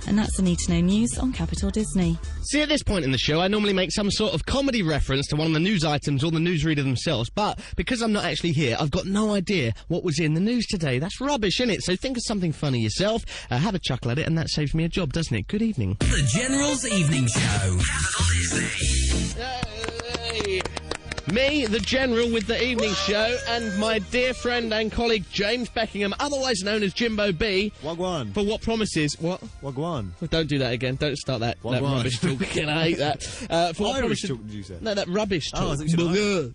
And that's the Need to Know News on Capital Disney. See, at this point in the show, I normally make some sort of comedy reference to one of the news items or the newsreader themselves, but because I'm not actually here, I've got no idea what was in the news today. That's rubbish, innit? So think of something funny yourself, have a chuckle at it, and that saves me a job, doesn't it? Good evening. The General's Evening Show. Hey. Me, the General, with the evening show, and my dear friend and colleague James Beckingham, otherwise known as Jimbo B. Wagwan. For what promises? What? Wagwan. Don't do that again. Don't start that rubbish talk again. I hate that. For what Irish promises? talk, did you say? No, that rubbish talk. Oh, I thought you said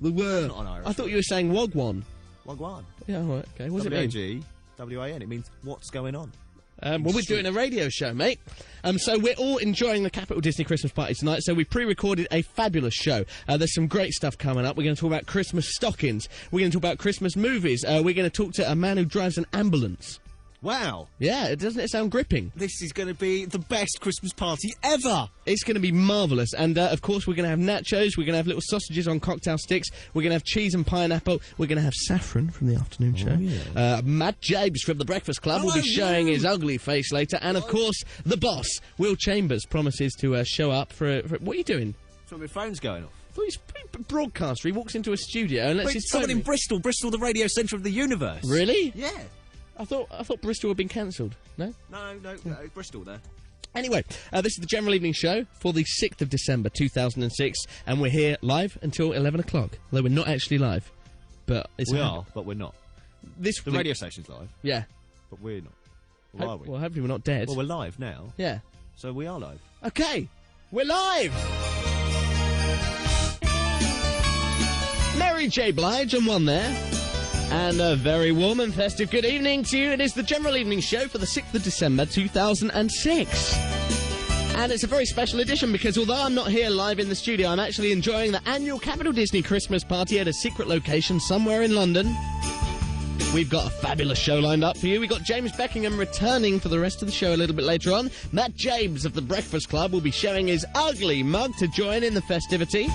Not an Irish I thought you were saying Wagwan. Wagwan. Yeah, all right, okay. What does it mean? W-A-G-W-A-N. It means what's going on. Well, we're doing a radio show, mate. So we're all enjoying the Capital Disney Christmas party tonight, so we pre-recorded a fabulous show. There's some great stuff coming up. We're going to talk about Christmas stockings. We're going to talk about Christmas movies. We're going to talk to a man who drives an ambulance. Wow. Yeah, doesn't it sound gripping? This is going to be the best Christmas party ever. It's going to be marvellous. And, of course, we're going to have nachos. We're going to have little sausages on cocktail sticks. We're going to have cheese and pineapple. We're going to have Saffron from the afternoon show. Yeah. Matt Jabes from the Breakfast Club will be showing his ugly face later. And, of course, the boss, Will Chambers, promises to show up for... What are you doing? So my phone's going off. I thought he's a broadcaster. He walks into a studio and lets Wait, his someone phone... in Bristol, the radio centre of the universe. Really? Yeah. I thought Bristol had been cancelled. No? No, Bristol there. Anyway, this is the General Evening Show for the 6th of December 2006, and we're here live until 11 o'clock. Though we're not actually live. But it's We are, but we're not. The radio station's live, Yeah. but we're not. Or are we? Well, hopefully we're not dead. Well, we're live now, Yeah. so we are live. Okay, we're live! Mary J. Blige on one there. And a very warm and festive good evening to you. It is the General Evening Show for the 6th of December 2006. And it's a very special edition because although I'm not here live in the studio, I'm actually enjoying the annual Capital Disney Christmas party at a secret location somewhere in London. We've got a fabulous show lined up for you. We've got James Beckingham returning for the rest of the show a little bit later on. Matt Jabes of the Breakfast Club will be showing his ugly mug to join in the festivity.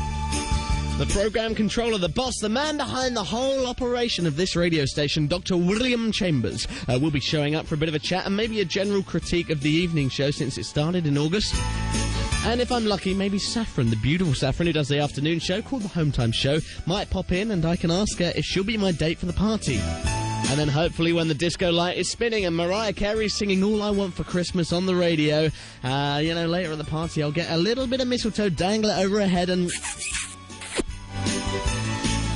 The programme controller, the boss, the man behind the whole operation of this radio station, Dr. William Chambers, will be showing up for a bit of a chat and maybe a general critique of the evening show since it started in August. And if I'm lucky, maybe Saffron, the beautiful Saffron who does the afternoon show called the Home Time Show, might pop in and I can ask her if she'll be my date for the party. And then hopefully when the disco light is spinning and Mariah Carey's singing All I Want for Christmas on the radio, later at the party I'll get a little bit of mistletoe, dangle it over her head and...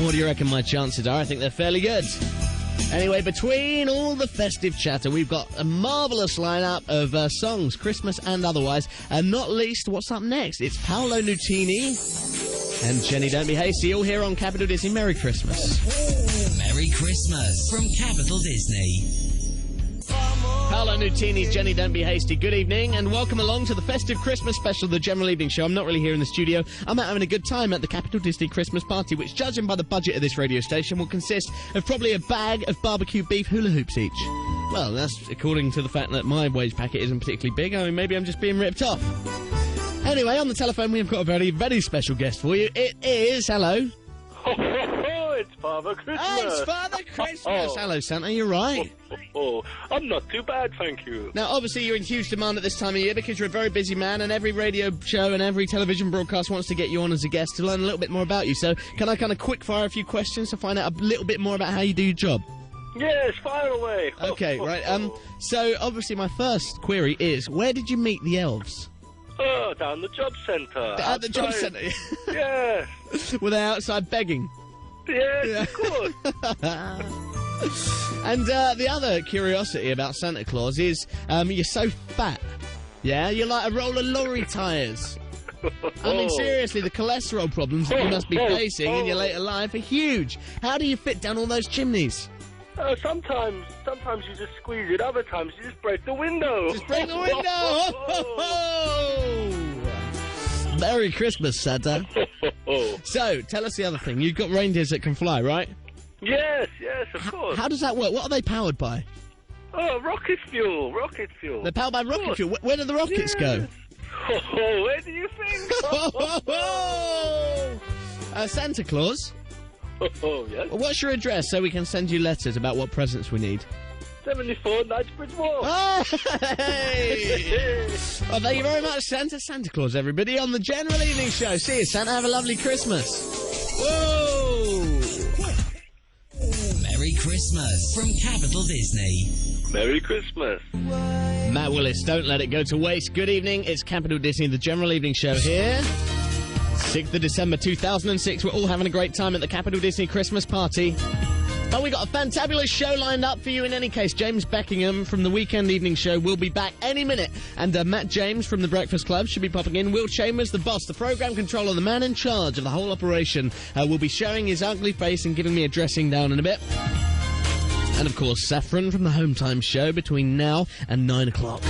What do you reckon my chances are? I think they're fairly good. Anyway, between all the festive chatter, we've got a marvellous lineup of songs, Christmas and otherwise, and not least, what's up next? It's Paolo Nutini and Jenny Don't Be Hasty, all here on Capital Disney. Merry Christmas. Merry Christmas from Capital Disney. Paolo Nutini's Jenny Don't Be Hasty. Good evening and welcome along to the festive Christmas special of the General Evening Show. I'm not really here in the studio. I'm out having a good time at the Capital Disney Christmas party, which, judging by the budget of this radio station, will consist of probably a bag of barbecue beef hula hoops each. Well, that's according to the fact that my wage packet isn't particularly big. I mean, maybe I'm just being ripped off. Anyway, on the telephone we've got a very, very special guest for you. It is, hello. It's Father Christmas. Oh, it's Father Christmas. Hello, Santa, you right? I'm not too bad, thank you. Now, obviously, you're in huge demand at this time of year because you're a very busy man and every radio show and every television broadcast wants to get you on as a guest to learn a little bit more about you. So, can I kind of quick-fire a few questions to find out a little bit more about how you do your job? Yes, fire away. Okay, right. So, obviously, my first query is, where did you meet the elves? Oh, down the job centre. At the job centre? Yeah. Were they outside begging? Yes, of course. And the other curiosity about Santa Claus is you're so fat. Yeah, you're like a roll of lorry tyres. I mean, seriously, the cholesterol problems that you must be facing in your later life are huge. How do you fit down all those chimneys? Sometimes you just squeeze it, other times you just break the window. Just break the window! Merry Christmas, Santa. So, tell us the other thing. You've got reindeers that can fly, right? Yes, of course. How does that work? What are they powered by? Oh, rocket fuel. They're powered by rocket fuel. Where do the rockets go? Where do you think? Santa Claus? Yes. What's your address so we can send you letters about what presents we need? 74 Knightsbridge Walk. Oh, hey! Well, thank you very much, Santa Claus, everybody, on the General Evening Show. See you, Santa. Have a lovely Christmas. Whoa! Merry Christmas from Capital Disney. Merry Christmas. Matt Willis, don't let it go to waste. Good evening. It's Capital Disney, the General Evening Show here. 6th of December 2006. We're all having a great time at the Capital Disney Christmas party. But we got a fantabulous show lined up for you in any case. James Beckingham from the Weekend Evening Show will be back any minute. And Matt James from the Breakfast Club should be popping in. Will Chambers, the boss, the programme controller, the man in charge of the whole operation, will be showing his ugly face and giving me a dressing down in a bit. And of course, Saffron from the Home Time Show between now and 9 o'clock.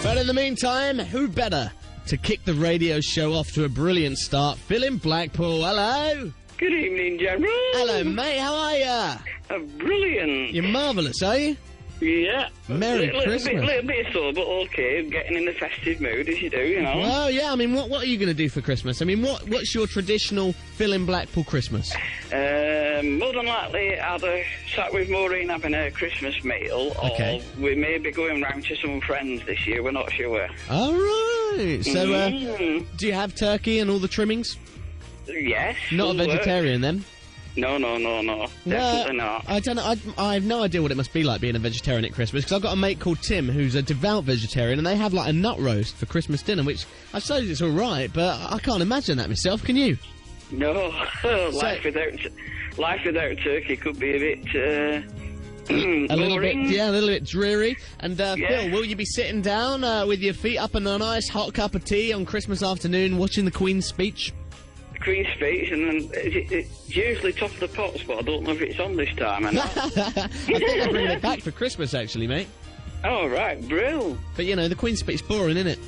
But in the meantime, who better to kick the radio show off to a brilliant start? Phil in Blackpool, hello! Good evening, General. Hello, mate, how are ya? Brilliant. You're marvellous, are you? Yeah. Merry Christmas. A little bit sore, but okay. Getting in the festive mood, as you do, you know. Well, yeah, I mean, what are you going to do for Christmas? I mean, what's your traditional Phil in Blackpool Christmas? More than likely, either sat with Maureen having a Christmas meal, Okay. or we may be going round to some friends this year. We're not sure. All right. So, do you have turkey and all the trimmings? Yes. Not a full work. vegetarian, then? No. Definitely not. I don't know. I have no idea what it must be like being a vegetarian at Christmas, because I've got a mate called Tim who's a devout vegetarian, and they have like a nut roast for Christmas dinner, which I suppose it's all right, but I can't imagine that myself. Can you? No. life without turkey could be a bit. A little bit, boring. yeah, a little bit dreary. And Yeah. Phil, will you be sitting down with your feet up and a nice hot cup of tea on Christmas afternoon, watching the Queen's speech? Queen's speech, and then it's usually top of the pots, but I don't know if it's on this time or not. I think they're bringing it back for Christmas, actually, mate. Oh, right, brill. But you know, the Queen's speech's boring, isn't it?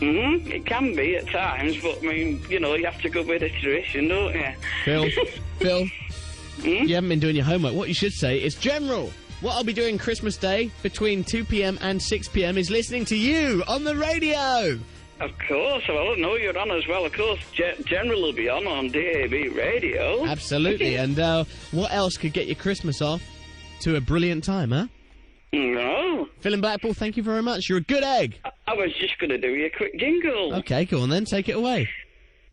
It can be at times, but I mean, you know, you have to go with the tradition, don't you? Phil, you haven't been doing your homework. What you should say is, General, what I'll be doing Christmas Day between 2 p.m. and 6 p.m. is listening to you on the radio. Of course, well, I know you're on as well. Of course, General will be on DAB radio. Absolutely. And what else could get your Christmas off to a brilliant time, huh? No. Phil in Blackpool, thank you very much. You're a good egg. I was just going to do you a quick jingle. Okay, go on then. Take it away.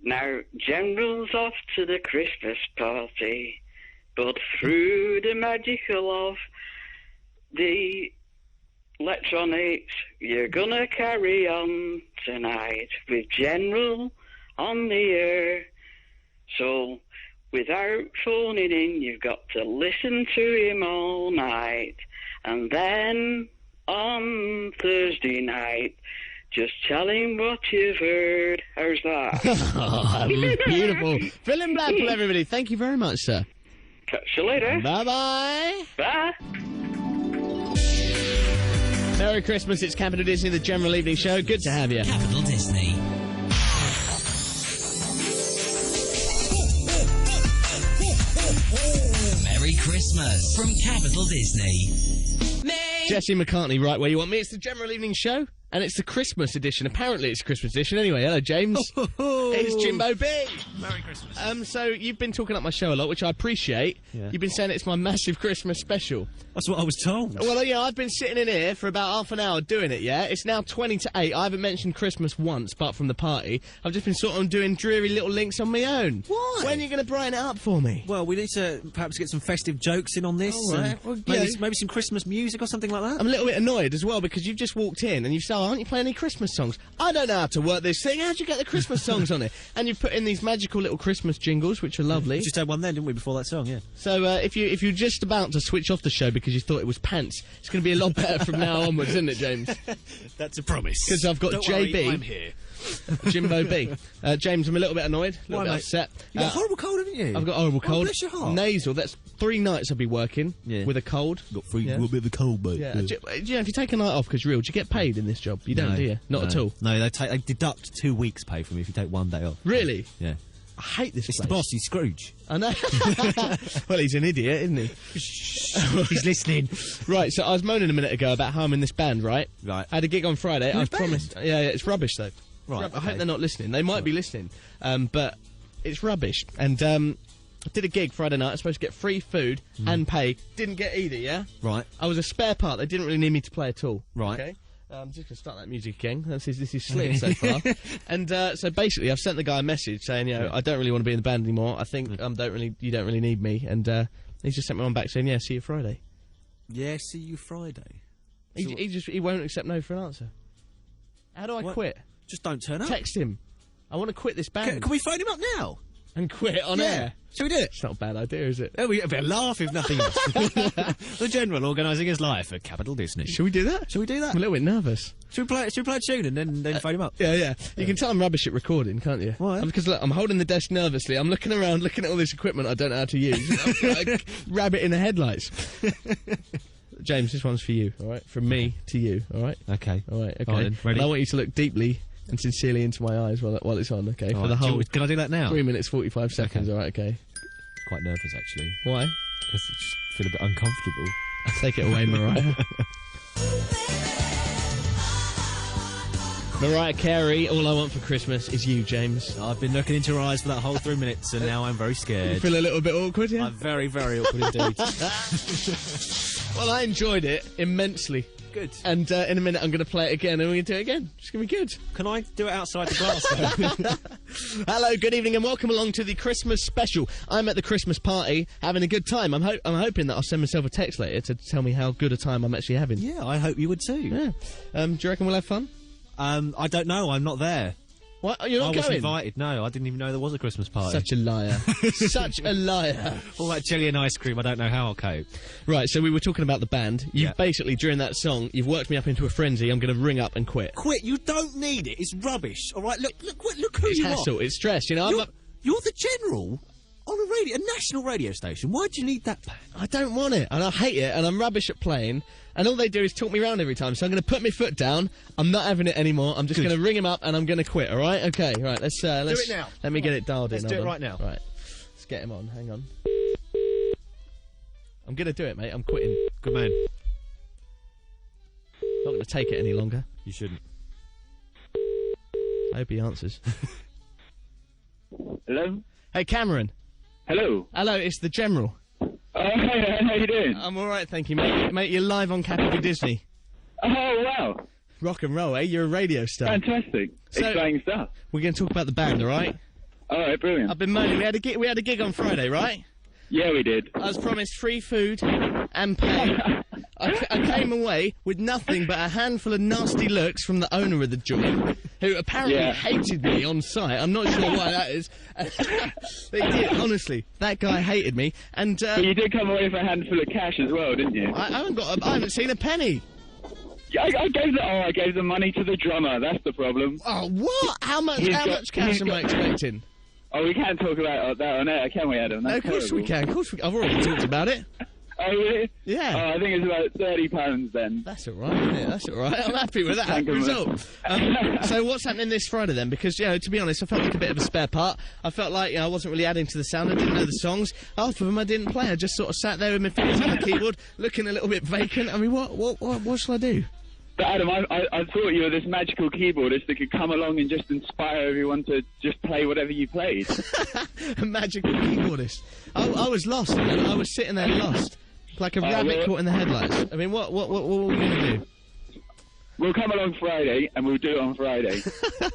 Now, General's off to the Christmas party, but through the magical of the electronics, you're gonna carry on tonight with General on the air. So, without phoning in, you've got to listen to him all night. And then, on Thursday night, just tell him what you've heard. How's that? Oh, beautiful. Phil in Blackpool, everybody. Thank you very much, sir. Catch you later. Bye-bye. Bye. Merry Christmas. It's Capital Disney, the General Evening Show. Good to have you. Capital Disney. Merry Christmas from Capital Disney. Jesse McCartney, right where you want me. It's the General Evening Show, and it's the Christmas edition. Apparently it's Christmas edition. Anyway, hello, James. It's Jimbo B. Merry Christmas. So you've been talking up my show a lot, which I appreciate. Yeah. You've been saying it's my massive Christmas special. That's what I was told. Well, yeah, I've been sitting in here for about half an hour doing it, yeah? It's now 20 to 8. I haven't mentioned Christmas once, apart from the party. I've just been sort of doing dreary little links on my own. Why? When are you going to brighten it up for me? Well, we need to perhaps get some festive jokes in on this. All right. and Well, maybe some Christmas music or something like that. I'm a little bit annoyed as well, because you've just walked in and you've said, aren't you playing any Christmas songs? I don't know how to work this thing. How'd you get the Christmas songs on it? And you've put in these magical little Christmas jingles, which are lovely. We just had one then, didn't we, before that song, yeah. So if you're just about to switch off the show because you thought it was pants, it's going to be a lot better from now onwards, isn't it, James? That's a promise. 'Cause I've got Don't JB. worry, I'm here. Jimbo B. James, I'm a little bit annoyed, a little Why, bit mate? upset. You've got a horrible cold, haven't you? I've got a horrible cold. bless your heart. Nasal. That's 3 nights I'll be working Yeah. with a cold. Got free, Yeah. a bit of a cold, mate. Yeah. Do you know, if you take a night off because real, do you get paid in this job? You don't, do you? Not at all. No, they deduct 2 weeks' pay from you if you take 1 day off. Really? Yeah. I hate this It's place. the boss, he's Scrooge. I know. Well, he's an idiot, isn't he? He's listening. Right, so I was moaning a minute ago about how I'm in this band, right? Right. I had a gig on Friday. I was band? promised. Yeah, it's rubbish though. Right, I hope okay. they're not listening. They might be listening, but it's rubbish. And I did a gig Friday night. I was supposed to get free food and pay. Didn't get either. Yeah. Right. I was a spare part. They didn't really need me to play at all. Right. Okay. I'm just going to start that music again. This is slick so far. And so basically, I've sent the guy a message saying, I don't really want to be in the band anymore. I think you don't really need me. And he's just sent me one back saying, see you Friday. Yeah, see you Friday. He won't accept no for an answer. How do I quit? Just don't turn up. Text him. I want to quit this band. Can we phone him up now? And quit on air? Shall we do it? It's not a bad idea, is it? Oh, we get a bit of laugh if nothing else. The General organising his life at Capital Disney. Shall we do that? Shall we do that? I'm a little bit nervous. Should we play a tune and then phone him up? Yeah. You can tell I'm rubbish at recording, can't you? Why? Because look, I'm holding the desk nervously. I'm looking around, looking at all this equipment I don't know how to use. Like rabbit in the headlights. James, this one's for you, all right? From me to you, all right? Okay. All right, okay. All right, then. Ready? And I want you to look deeply and sincerely into my eyes while it's on, okay? All For the right, whole can I do that now? 3 minutes, 45 seconds, all right, okay? Quite nervous, actually. Why? Because I just feel a bit uncomfortable. Take it away, Mariah. Mariah Carey, All I Want for Christmas is You, James. I've been looking into her eyes for that whole 3 minutes, and now I'm very You scared. feel a little bit awkward, yeah? I'm very, very awkward indeed. Well, I enjoyed it immensely. Good. And in a minute I'm going to play it again and we're going to do it again. It's going to be good. Can I do it outside the glass, though? Hello, good evening and welcome along to the Christmas special. I'm at the Christmas party having a good time. I'm hoping that I'll send myself a text later to tell me how good a time I'm actually having. Yeah, I hope you would too. Yeah. Do you reckon we'll have fun? I don't know, I'm not there. What? You're not I going? wasn't invited, no. I didn't even know there was a Christmas party. Such a liar. Such a liar. All that jelly and ice cream, I don't know how I'll cope. Right, so we were talking about the band. You've Yeah. basically, during that song, you've worked me up into a frenzy. I'm going to ring up and quit. Quit, you don't need it. It's rubbish. All right, look who It's you hassle, are. it's stress, you know. You're the General on a national radio station. Why do you need that band? I don't want it, and I hate it, and I'm rubbish at playing, and all they do is talk me around every time, so I'm going to put my foot down, I'm not having it anymore, I'm just going to ring him up, and I'm going to quit, alright? Okay, right, let's it now. Let me get it dialed Let's in. do hold it on. right now. Right, let's get him on, hang on. I'm going to do it, mate, I'm quitting. Good man. Not going to take it any longer. You shouldn't. I hope he answers. Hello? Hey, Cameron. Hello. Hello, it's the General. Oh, hey, how you doing? I'm alright, thank you, mate. Mate, you're live on Capital Disney. Oh, wow. Rock and roll, eh? You're a radio star. Fantastic. So- Exciting stuff. We're going to talk about the band, alright? All right, brilliant. I've been moaning. We had a gig on Friday, right? Yeah, we did. I was promised free food and pay. I came away with nothing but a handful of nasty looks from the owner of the joint, who apparently Yeah. hated me on site. I'm not sure why that is. They did, honestly. That guy hated me. And But you did come away with a handful of cash as well, didn't you? I haven't seen a penny. Yeah, I gave the money to the drummer. That's the problem. Oh, what? How much He's got- cash he's am I got- expecting? Oh, we can't talk about that on air, can we, Adam? No, That's of course we terrible. can. Of course we can. I've already talked about it. Oh, really? Yeah. Oh, I think it's about £30 then. That's all right, isn't it? That's all right. I'm happy with that Thank you, result. So what's happening this Friday then? Because, to be honest, I felt like a bit of a spare part. I felt like, I wasn't really adding to the sound. I didn't know the songs. Half of them I didn't play. I just sort of sat there with my fingers on the keyboard, looking a little bit vacant. I mean, what shall I do? But Adam, I thought you were this magical keyboardist that could come along and just inspire everyone to just play whatever you played. A magical keyboardist. I was lost, man. I was sitting there lost. Like a rabbit well- caught in the headlights. I mean, what were we going to do? We'll come along Friday, and we'll do it on Friday.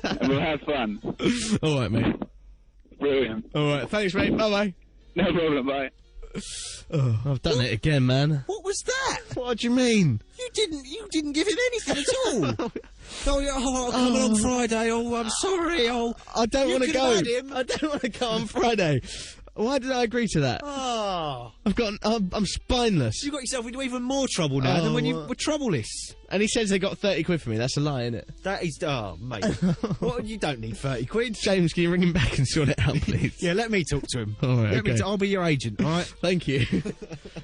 And we'll have fun. All right, mate. Brilliant. All right, thanks, mate. Bye-bye. No problem, bye. Oh, I've done it again, man. What was that? What do you mean? You didn't give him anything at all. I'll come on Friday. Oh, I'm sorry. Oh, I don't You want to could go. have had him. I don't want to go on Friday. Why did I agree to that? oh. I'm spineless. You got yourself into even more trouble now than when you were troubleless. And he says they got 30 quid for me. That's a lie, isn't it? That is, mate. What? You don't need 30 quid. James, can you ring him back and sort it out, please? Yeah, let me talk to him. All right, okay. I'll be your agent. All right. Thank you.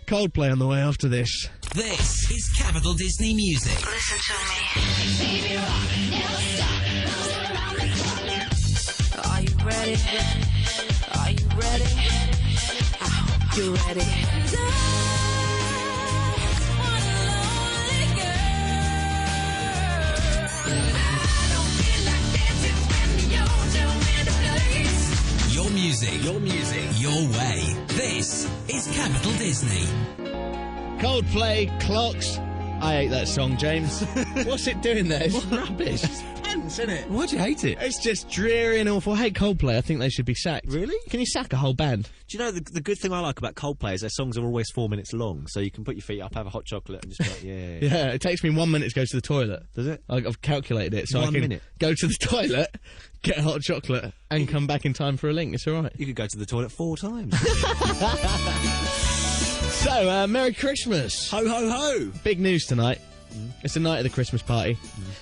Coldplay on the way after this. This is Capital Disney Music. Listen to me. Are you ready? Are you ready? I hope you're ready. Your music, your way. This is Capital Disney. Coldplay, Clocks. I hate that song, James. What's it doing there? It's rubbish. It's pants, isn't it? Why do you hate it? It's just dreary and awful. I hate Coldplay. I think they should be sacked. Really? Can you sack a whole band? Do you know the good thing I like about Coldplay is their songs are always 4 minutes long, so you can put your feet up, have a hot chocolate, and just be like, yeah. Yeah, it takes me 1 minute to go to the toilet. Does it? I've calculated it, so I 1 can minute? go to the toilet, get a hot chocolate, and come back in time for a link. It's all right. You could go to the toilet 4 times. So, Merry Christmas. Ho, ho, ho! Big news tonight. It's the night of the Christmas party.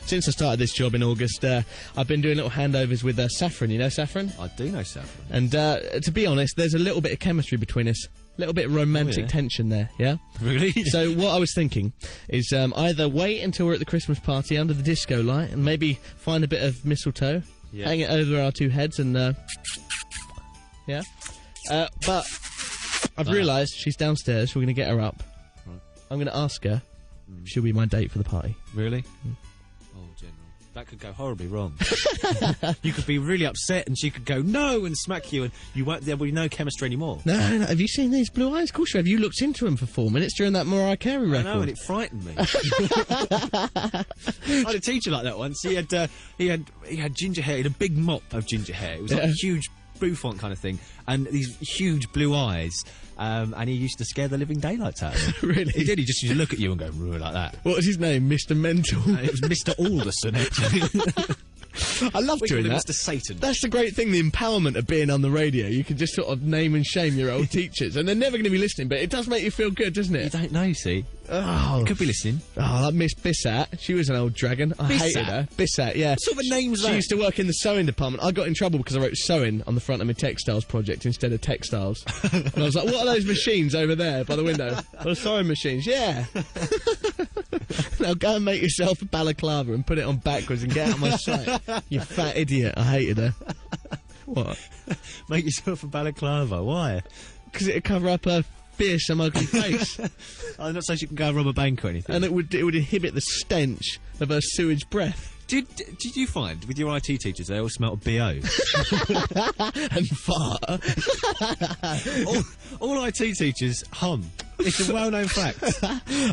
Since I started this job in August, I've been doing little handovers with Saffron. You know Saffron? I do know Saffron. And to be honest, there's a little bit of chemistry between us. A little bit of romantic tension there, yeah? Really? So what I was thinking is either wait until we're at the Christmas party under the disco light and maybe find a bit of mistletoe, hang it over our two heads and, yeah? But I've realised she's downstairs, we're going to get her up. Right. I'm going to ask her if she'll be my date for the party. Really? Oh, General. That could go horribly wrong. You could be really upset and she could go, no, and smack you, and you won't, there will be no chemistry anymore. No, have you seen these blue eyes? Of course you have. You looked into them for 4 minutes during that Mariah Carey record. I know, and it frightened me. I had a teacher like that once. He had ginger hair. He had a big mop of ginger hair. It was like a huge bouffant kind of thing, and these huge blue eyes. And he used to scare the living daylights out of him. Really? He did. He just used to look at you and go like that. What was his name? Mr. Mental. It was Mr. Alderson, actually. I love We doing called him that. Mr. Satan. That's the great thing, the empowerment of being on the radio. You can just sort of name and shame your old teachers, and they're never going to be listening, but it does make you feel good, doesn't You it? don't know, you see. Oh, Could be listening. that Miss Bissat. She was an old dragon. I hated her. Bissat, yeah. What sort of a name's She that? used to work in the sewing department. I got in trouble because I wrote sewing on the front of my textiles project instead of textiles. And I was like, what are those machines over there by the window? Well, sewing machines, yeah. Now go and make yourself a balaclava and put it on backwards and get out of my sight. You fat idiot. I hated her. What? Make yourself a balaclava. Why? Because it'd cover up her fierce and ugly face. I'm not saying she can go and rob a bank or anything. And it would inhibit the stench of her sewage breath. Did you find, with your IT teachers, they all smelt of BO? And fart. all IT teachers hum. It's a well-known fact.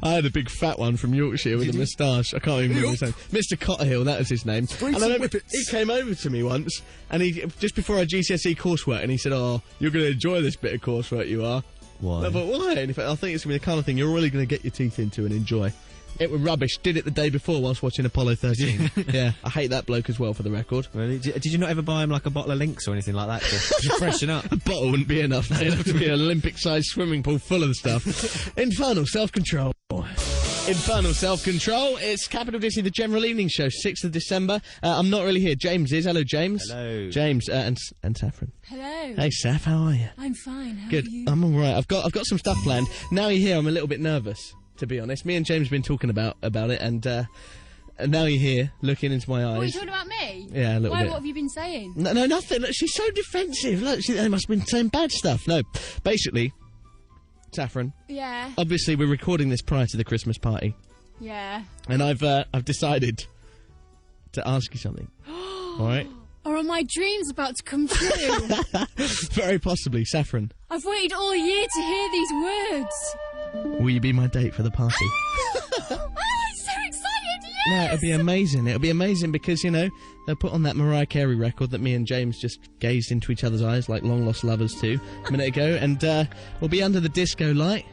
I had a big fat one from Yorkshire with a moustache. I can't even remember his name. Mr. Cotterhill, that was his name. And I remember he came over to me once, and he just before our GCSE coursework, and he said, "Oh, you're going to enjoy this bit of coursework, you are." Why? I thought, why? And I think it's going to be the kind of thing you're really going to get your teeth into and enjoy. It was rubbish. Did it the day before whilst watching Apollo 13. Yeah, I hate that bloke as well, for the record. Really? Did you not ever buy him like a bottle of Lynx or anything like that to freshen up? A bottle wouldn't be enough. It'd have to be an Olympic-sized swimming pool full of stuff. Infernal self-control. Infernal self-control. It's Capital Disney, the General Evening Show, 6th of December. I'm not really here. James is. Hello, James. Hello. James and Saffron. Hello. Hey, Saff, how are you? I'm fine. How Good. are you? I'm all right. I've got some stuff planned. Now you're here, I'm a little bit nervous, to be honest. Me and James have been talking about it, and now you're here, looking into my eyes. What, are you talking about me? Yeah, a little Why, bit. what have you been saying? No, nothing. Look, she's so defensive. Look, they must have been saying bad stuff. No, basically, Saffron, Yeah. obviously we're recording this prior to the Christmas party, Yeah. and I've decided to ask you something. All right? Are my dreams about to come true? Very possibly, Saffron. I've waited all year to hear these words. Will you be my date for the party? Oh, I'm so excited, yes! No, it'll be amazing. It'll be amazing because, you know, they'll put on that Mariah Carey record that me and James just gazed into each other's eyes like long-lost lovers too a minute ago, and we'll be under the disco light.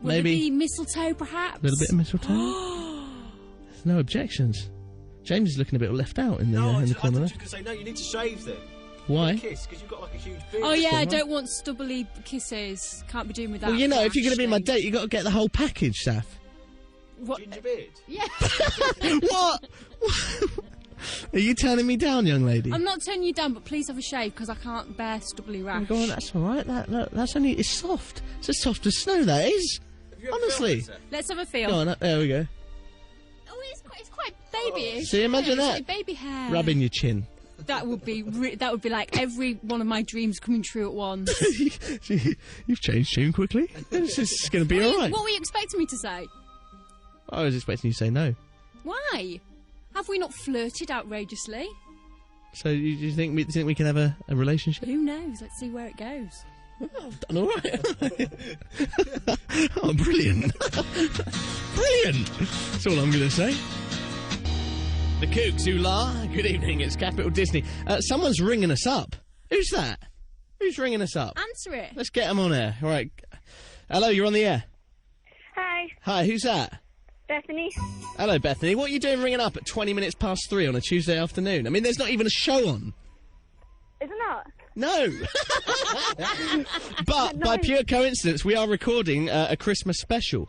Will Maybe it be mistletoe, perhaps? a little bit of mistletoe. There's no objections. James is looking a bit left out in the corner there. you could say, no, you need to shave then. Why? Kiss, because you've got like a huge beard. Oh, yeah, I don't want stubbly kisses. Can't be doing with that. Well, you know, if you're going to be my Ashley. date, you've got to get the whole package, Saf. What? Ginger beard. Yeah. What? Are you turning me down, young lady? I'm not turning you down, but please have a shave, because I can't bear stubbly rash. Go on, that's all right. That's only... It's soft. It's as soft as snow, that is. Honestly. Let's have a feel. Go on, there we go. Oh, it's quite babyish. See, imagine It's that. like baby hair. Rubbing your chin. That would be like every one of my dreams coming true at once. You've changed tune quickly. This is going to be all right. What were you expecting me to say? I was expecting you to say no. Why? Have we not flirted outrageously? So you think we can have a relationship? Who knows? Let's see where it goes. I've done all right. Oh, brilliant. Brilliant. That's all I'm going to say. The Kooks, Ula. Good evening, it's Capital Disney. Someone's ringing us up. Who's that? Who's ringing us up? Answer it. Let's get them on air. All right. Hello, you're on the air. Hi, Hi, who's that? Bethany. Hello, Bethany. What are you doing ringing up at 20 minutes past 3 on a Tuesday afternoon? I mean, there's not even a show on. Is it not? No. But by pure coincidence, we are recording a Christmas special.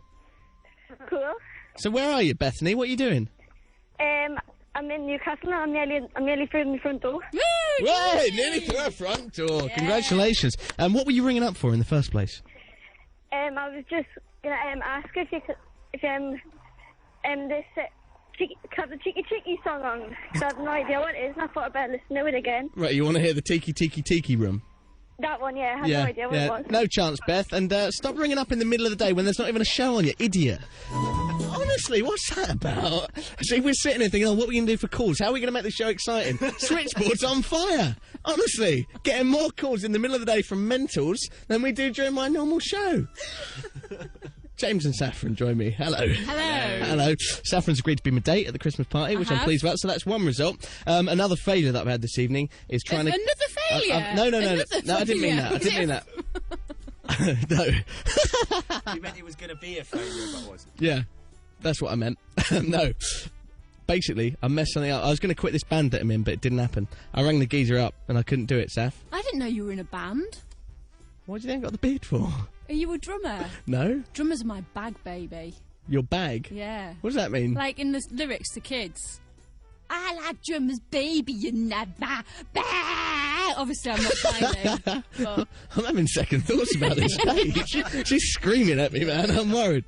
Cool. So where are you, Bethany? What are you doing? I'm in Newcastle and I'm nearly through my front door. Right, nearly through our front door. Yeah. Congratulations. What were you ringing up for in the first place? I was just gonna ask if you could, if this cut the Cheeky Cheeky song on, because I have no idea what it is, and I thought I'd better listen to it again. Right, you want to hear the Tiki Tiki Tiki Room? That one, yeah, I have no idea what it was. No chance, Beth, and stop ringing up in the middle of the day when there's not even a show on, you idiot. Honestly, what's that about? See, we're sitting here thinking, oh, what are we going to do for calls? How are we going to make the show exciting? Switchboard's on fire. Honestly, getting more calls in the middle of the day from mentals than we do during my normal show. James and Saffron join me. Hello. Hello. Hello. Saffron's agreed to be my date at the Christmas party, which I'm pleased about, so that's one result. Another failure that I've had this evening is trying to... Another failure? No, I didn't mean that. I didn't mean that. No. You meant it was going to be a failure, but it wasn't. Yeah, that's what I meant. No. Basically, I messed something up. I was going to quit this band that I'm in, but it didn't happen. I rang the geezer up, and I couldn't do it, Saff. I didn't know you were in a band. What do you think I got the beard for? Are you a drummer? No. Drummers are my bag, baby. Your bag? Yeah. What does that mean? Like in the lyrics to Kids. I like drummers, baby, you never. Bah! Obviously, I'm not finding. But... I'm having second thoughts about this stage. She's screaming at me, man. I'm worried.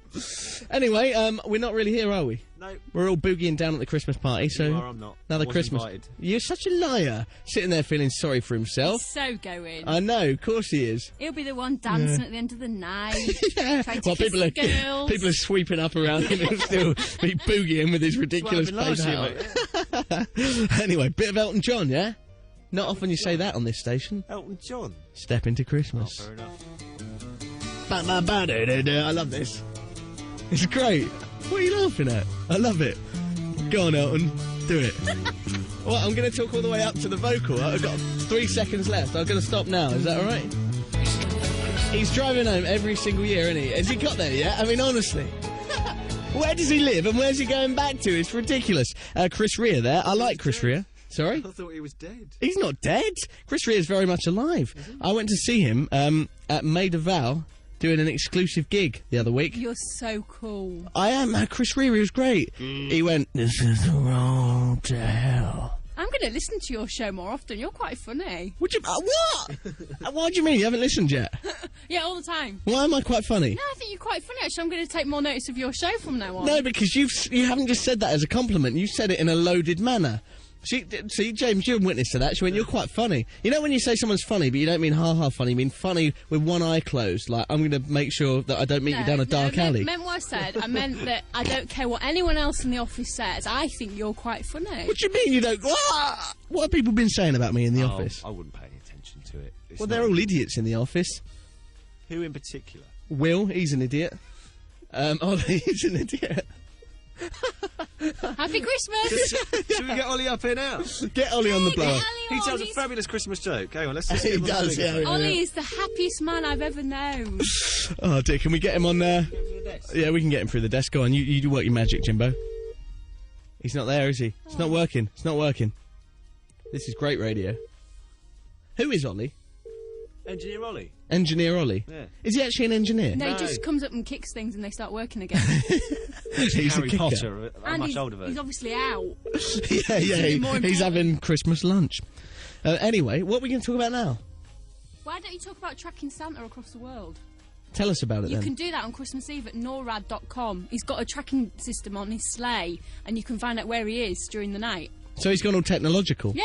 Anyway, we're not really here, are we? No. We're all boogieing down at the Christmas party, so... You are, I'm not. Another I Christmas. Invited. You're such a liar. Sitting there feeling sorry for himself. He's so going. I know, of course he is. He'll be the one dancing at the end of the night. Yeah. Trying to kiss the girls. People are sweeping up around him and still be boogieing with his ridiculous face out. Anyway, bit of Elton John, yeah? Not often you say that on this station. Elton John? Step into Christmas. Oh, fair enough. I love this. It's great. What are you laughing at? I love it. Go on, Elton. Do it. Well, I'm going to talk all the way up to the vocal. I've got 3 seconds left. I'm going to stop now. Is that all right? He's driving home every single year, isn't he? Has he got there yet? I mean, honestly. Where does he live and where's he going back to? It's ridiculous. Chris Rea there. I like Chris Rea. Sorry? I thought he was dead. He's not dead. Chris Rea is very much alive. I went to see him at Maid of Val doing an exclusive gig the other week. You're so cool. I am. Chris Rea was great. He went, "This is the road to hell." I'm going to listen to your show more often. You're quite funny. What? What do you mean? You haven't listened yet? Yeah, all the time. Why am I quite funny? No, I think you're quite funny, actually. I'm going to take more notice of your show from now on. No, because you haven't just said that as a compliment. You said it in a loaded manner. See, James, you're a witness to that. She went, "You're quite funny." You know when you say someone's funny, but you don't mean ha-ha funny, you mean funny with one eye closed. Like, I'm going to make sure that I don't meet you down a dark alley. I meant what I said. I meant that I don't care what anyone else in the office says. I think you're quite funny. What do you mean you don't... What have people been saying about me in the office? I wouldn't pay any attention to it. Well, they're all idiots in the office. Who in particular? Will, he's an idiot. Ollie, he's an idiot. Happy Christmas! Should we get Ollie up here now? Get Ollie on the blower. He tells a fabulous Christmas joke. Hang on, let's just He get him on does, the yeah. Ollie is the happiest man I've ever known. Oh dear, can we get him on there? Yeah, we can get him through the desk. Go on, you do work your magic, Jimbo. He's not there, is he? It's not working. It's not working. This is great radio. Who is Ollie? Engineer Ollie. Engineer Ollie? Yeah. Is he actually an engineer? No, he just comes up and kicks things and they start working again. He's Harry a kicker. Potter, a And much older he's version. obviously out. He's having Christmas lunch. Anyway, what are we going to talk about now? Why don't you talk about tracking Santa across the world? Tell us about it You then. can do that on Christmas Eve at norad.com. He's got a tracking system on his sleigh and you can find out where he is during the night. So he's gone all technological? Yeah.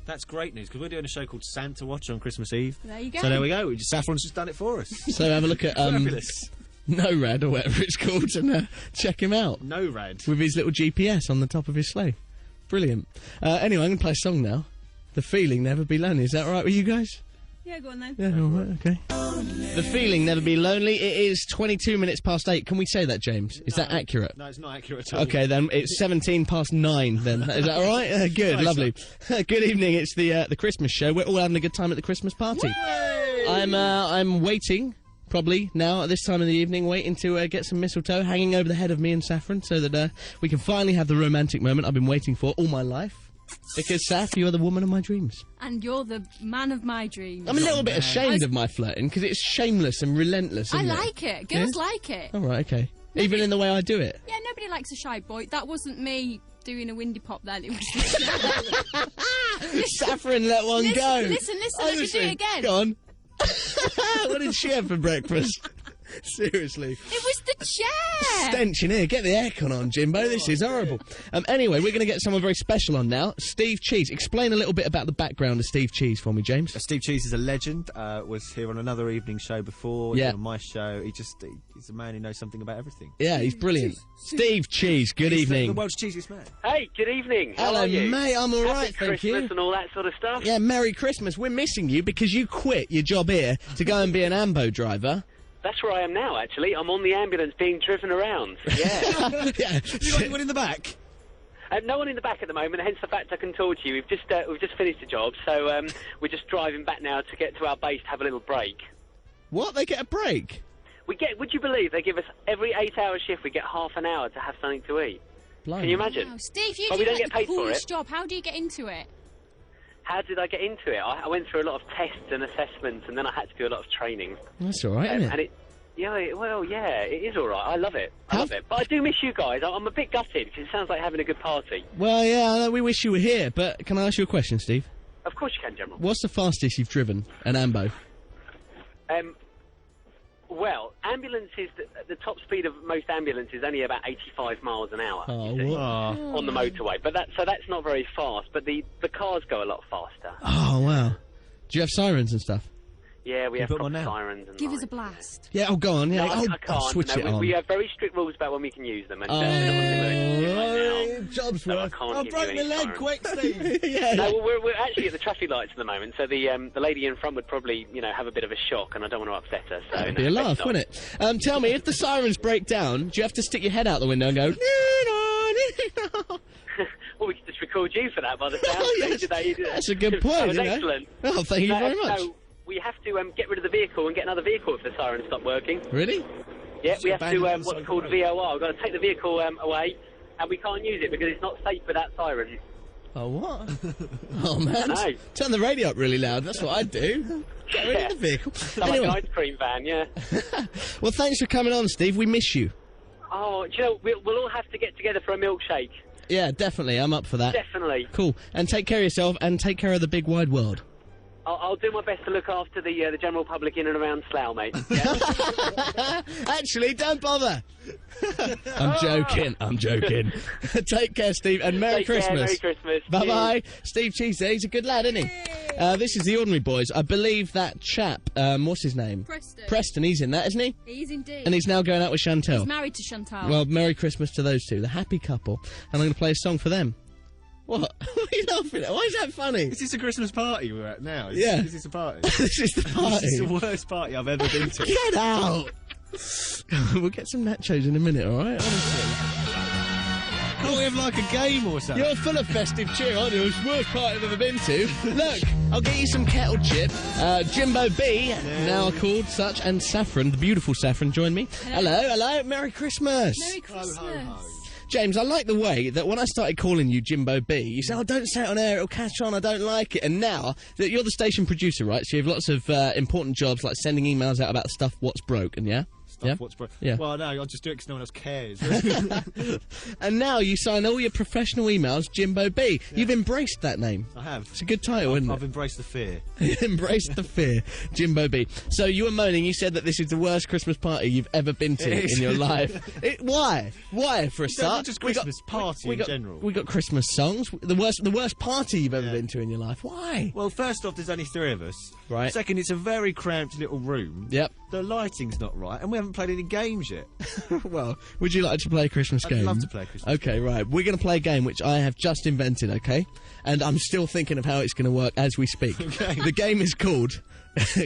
That's great news, because we're doing a show called Santa Watch on Christmas Eve. There you go. So there we go. Saffron's just done it for us. So have a look at Fabulous. NORAD or whatever it's called and check him out. NORAD. With his little GPS on the top of his sleigh. Brilliant. Anyway, I'm going to play a song now. The Feeling Never Be Lonely. Is that all right with you guys? Yeah, go on then. Yeah, all right, okay. The feeling never be lonely. It is 22 minutes past 8. Can we say that, James? Is that accurate? No, it's not accurate at all. Okay, then it's 17 past 9. Then is that all right? Good, Nice. lovely. Good evening. It's the Christmas show. We're all having a good time at the Christmas party. I'm waiting. Probably now at this time of the evening, waiting to get some mistletoe hanging over the head of me and Saffron so that we can finally have the romantic moment I've been waiting for all my life. Because, Saff, you are the woman of my dreams. And you're the man of my dreams. I'm a little bit ashamed of my flirting because it's shameless and relentless, I isn't it? like it. Girls Yeah? like it. All right, okay. Even in the way I do it. Yeah, nobody likes a shy boy. That wasn't me doing a windy pop then. It was Saffron let one Listen, go. listen, let me do it again. Go on. What did she have for breakfast? Seriously. It was the chair. Stench in here. Get the aircon on, Jimbo. This is horrible. Anyway, we're going to get someone very special on now. Steve Cheese. Explain a little bit about the background of Steve Cheese for me, James. Steve Cheese is a legend. Was here on another evening show before. Yeah. On my show. He's a man who knows something about everything. Yeah, he's brilliant. Steve Cheese, good He's evening. The world's cheesiest man. Hey, good evening. How Hello, are you? mate. I'm all Happy right, thank you. Christmas and all that sort of stuff. Yeah, Merry Christmas. We're missing you because you quit your job here to go and be an ambo driver. That's where I am now, actually. I'm on the ambulance being driven around. Yeah. Yeah. You got anyone in the back? No one in the back at the moment, hence the fact I can talk to you. We've just finished the job, so we're just driving back now to get to our base to have a little break. What? They get a break? Would you believe they give us every 8-hour shift, we get half an hour to have something to eat? Blimey. Can you imagine? Wow, Steve, you But do we don't like get the paid for coolest it. job. How do you get into it? How did I get into it? I went through a lot of tests and assessments, and then I had to do a lot of training. That's all right, isn't And it? it is all right. I love it. I love it. But I do miss you guys. I'm a bit gutted because it sounds like having a good party. Well, yeah, I know we wish you were here, but can I ask you a question, Steve? Of course you can, General. What's the fastest you've driven an ambo? Well, ambulances, the top speed of most ambulances is only about 85 miles an hour Oh, you see, what? on the motorway. But that's not very fast. But the cars go a lot faster. Oh, wow. Do you have sirens and stuff? Yeah, we have put proper one now? sirens and Give us lights. a blast. Yeah, oh, go on. Yeah, No, I can't. I'll switch it No, on. we have very strict rules about when we can use them. And Oh, someone's emergency right now. job's So I worth. can't I give broke you my any leg, sirens. quick, Steve. Yeah. No, well, we're actually at the traffic lights at the moment, so the lady in front would probably, have a bit of a shock, and I don't want to upset her. So That'd be a no, laugh, best wouldn't it? Tell me, if the sirens break down, do you have to stick your head out the window and go, not. Well, we could just record you for that by the sound. Oh, of it yes. today. That's a good That point, was you know. excellent. Oh, thank you very much. No, we have to get rid of the vehicle and get another vehicle if the sirens stop working. Really? Yeah, we have to abandon it on the what's side called of the road. VOR. We've got to take the vehicle away, and we can't use it because it's not safe without sirens. Oh, what? Oh, man. No. Turn the radio up really loud. That's what I'd do. Get rid of the vehicle. Like Anyway, an ice cream van, yeah. well, thanks for coming on, Steve. We miss you. Oh, do you know, we'll all have to get together for a milkshake. Yeah, definitely. I'm up for that. Definitely. Cool. And take care of yourself and take care of the big wide world. I'll do my best to look after the general public in and around Slough, mate. Yeah? Actually, don't bother. I'm joking. Take care, Steve, and Merry Take care, Christmas. Merry Christmas. Bye-bye. Steve Cheese there. He's a good lad, isn't he? This is The Ordinary Boys. I believe that chap, what's his name? Preston. He's in that, isn't he? He is indeed. And he's now going out with Chantel. He's married to Chantal. Well, Merry Christmas to those two, the happy couple. And I'm going to play a song for them. What? What are you laughing at? Why is that funny? Is this a Christmas party we're at now? Yeah. Is this a party? This is the party. This is the worst party I've ever been to. Get out! We'll get some nachos in a minute, alright? Honestly. Can't we have like a game or something? You're full of festive cheer, aren't you? It's the worst party I've ever been to. Look, I'll get you some kettle chip. Jimbo B, now called such, and Saffron, the beautiful Saffron, join me. Hello. Merry Christmas. Merry Christmas. James, I like the way that when I started calling you Jimbo B, you said, oh, don't say it on air, it'll catch on, I don't like it. And now, that you're the station producer, right? So you have lots of important jobs, like sending emails out about stuff, what's broken, yeah? Yeah? What's Yeah. Well, no, I'll just do it because no one else cares. And now you sign all your professional emails Jimbo B. You've embraced that name. I have. It's a good title, isn't I've it? embraced the fear. Embraced the fear, Jimbo B. So you were moaning, you said that this is the worst Christmas party you've ever been to It is. in your life. Why? Why, for a start? Not just Christmas party in general. We got Christmas songs. The worst party you've ever been to in your life. Why? Well, first off, there's only three of us. Right. Second, it's a very cramped little room. Yep. the lighting's not right, and we haven't played any games yet. Well, would you like to play a Christmas game? I'd love to play a Christmas Okay, right. We're going to play a game which I have just invented, okay? And I'm still thinking of how it's going to work as we speak. Okay. The game is called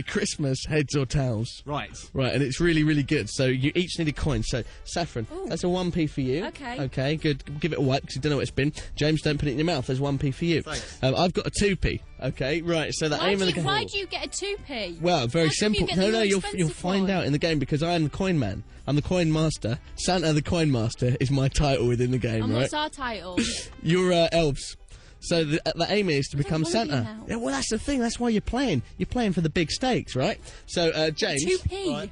Christmas Heads or Tails. Right. Right, and it's really, really good. So you each need a coin. So, Saffron, Ooh. that's a 1p for you. Okay. Okay, good. Give it a wipe because you don't know what it's been. James, don't put it in your mouth. There's 1p for you. Thanks. I've got a 2p. Okay, right. So the aim of the game. Why do you get a 2p? Well, very How come simple. you get No, the no, more you'll expensive find one? out in the game because I am the coin man. I'm the coin master. Santa the coin master is my title within the game, And right? what's our title? You're elves. So the aim is to become wanna be Santa. an elf. Yeah, well, that's the thing. That's why you're playing. You're playing for the big stakes, right? So, James. 2p. Right.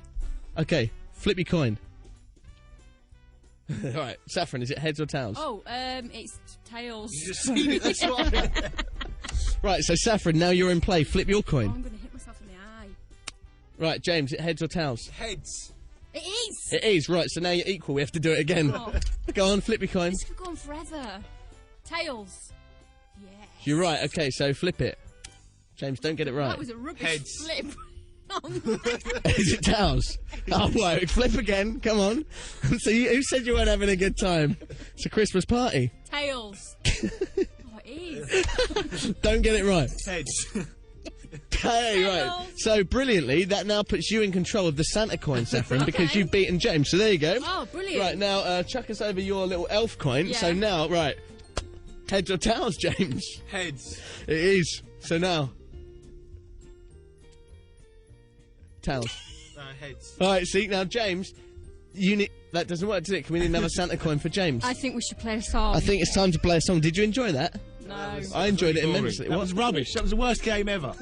Okay, flip your coin. All right, Saffron, is it heads or tails? Oh, it's tails. You just seen it, that's right. Right, so Saffron, now you're in play. Flip your Oh, coin. I'm going to hit myself in the eye. Right, James, is it heads or tails? Heads. It is! It is, right, so now you're equal. We have to do it again. Oh. Go on, flip your coin. This could go on forever. Tails. Yeah. You're right, okay, so flip it. James, don't get it right. That was a rubbish Heads. flip. Is it tails? Oh, wait, flip again. Come on. So who said you weren't having a good time? It's a Christmas party. Tails. Oh, it is. Don't get it right. Heads. Okay, right. Tails. So, brilliantly, that now puts you in control of the Santa coin, Saffron, because Okay. you've beaten James. So there you go. Oh, brilliant. Right, now, chuck us over your little elf coin. Yeah. So now, right, heads or tails, James? Heads. It is. So now... Tails. Heads. All right, see, now, James, you need... That doesn't work, does it? Can we need another Santa coin for James? I think we should play a song. I think it's time to play a song. Did you enjoy that? No. I enjoyed it immensely. That was rubbish. That was the worst game ever.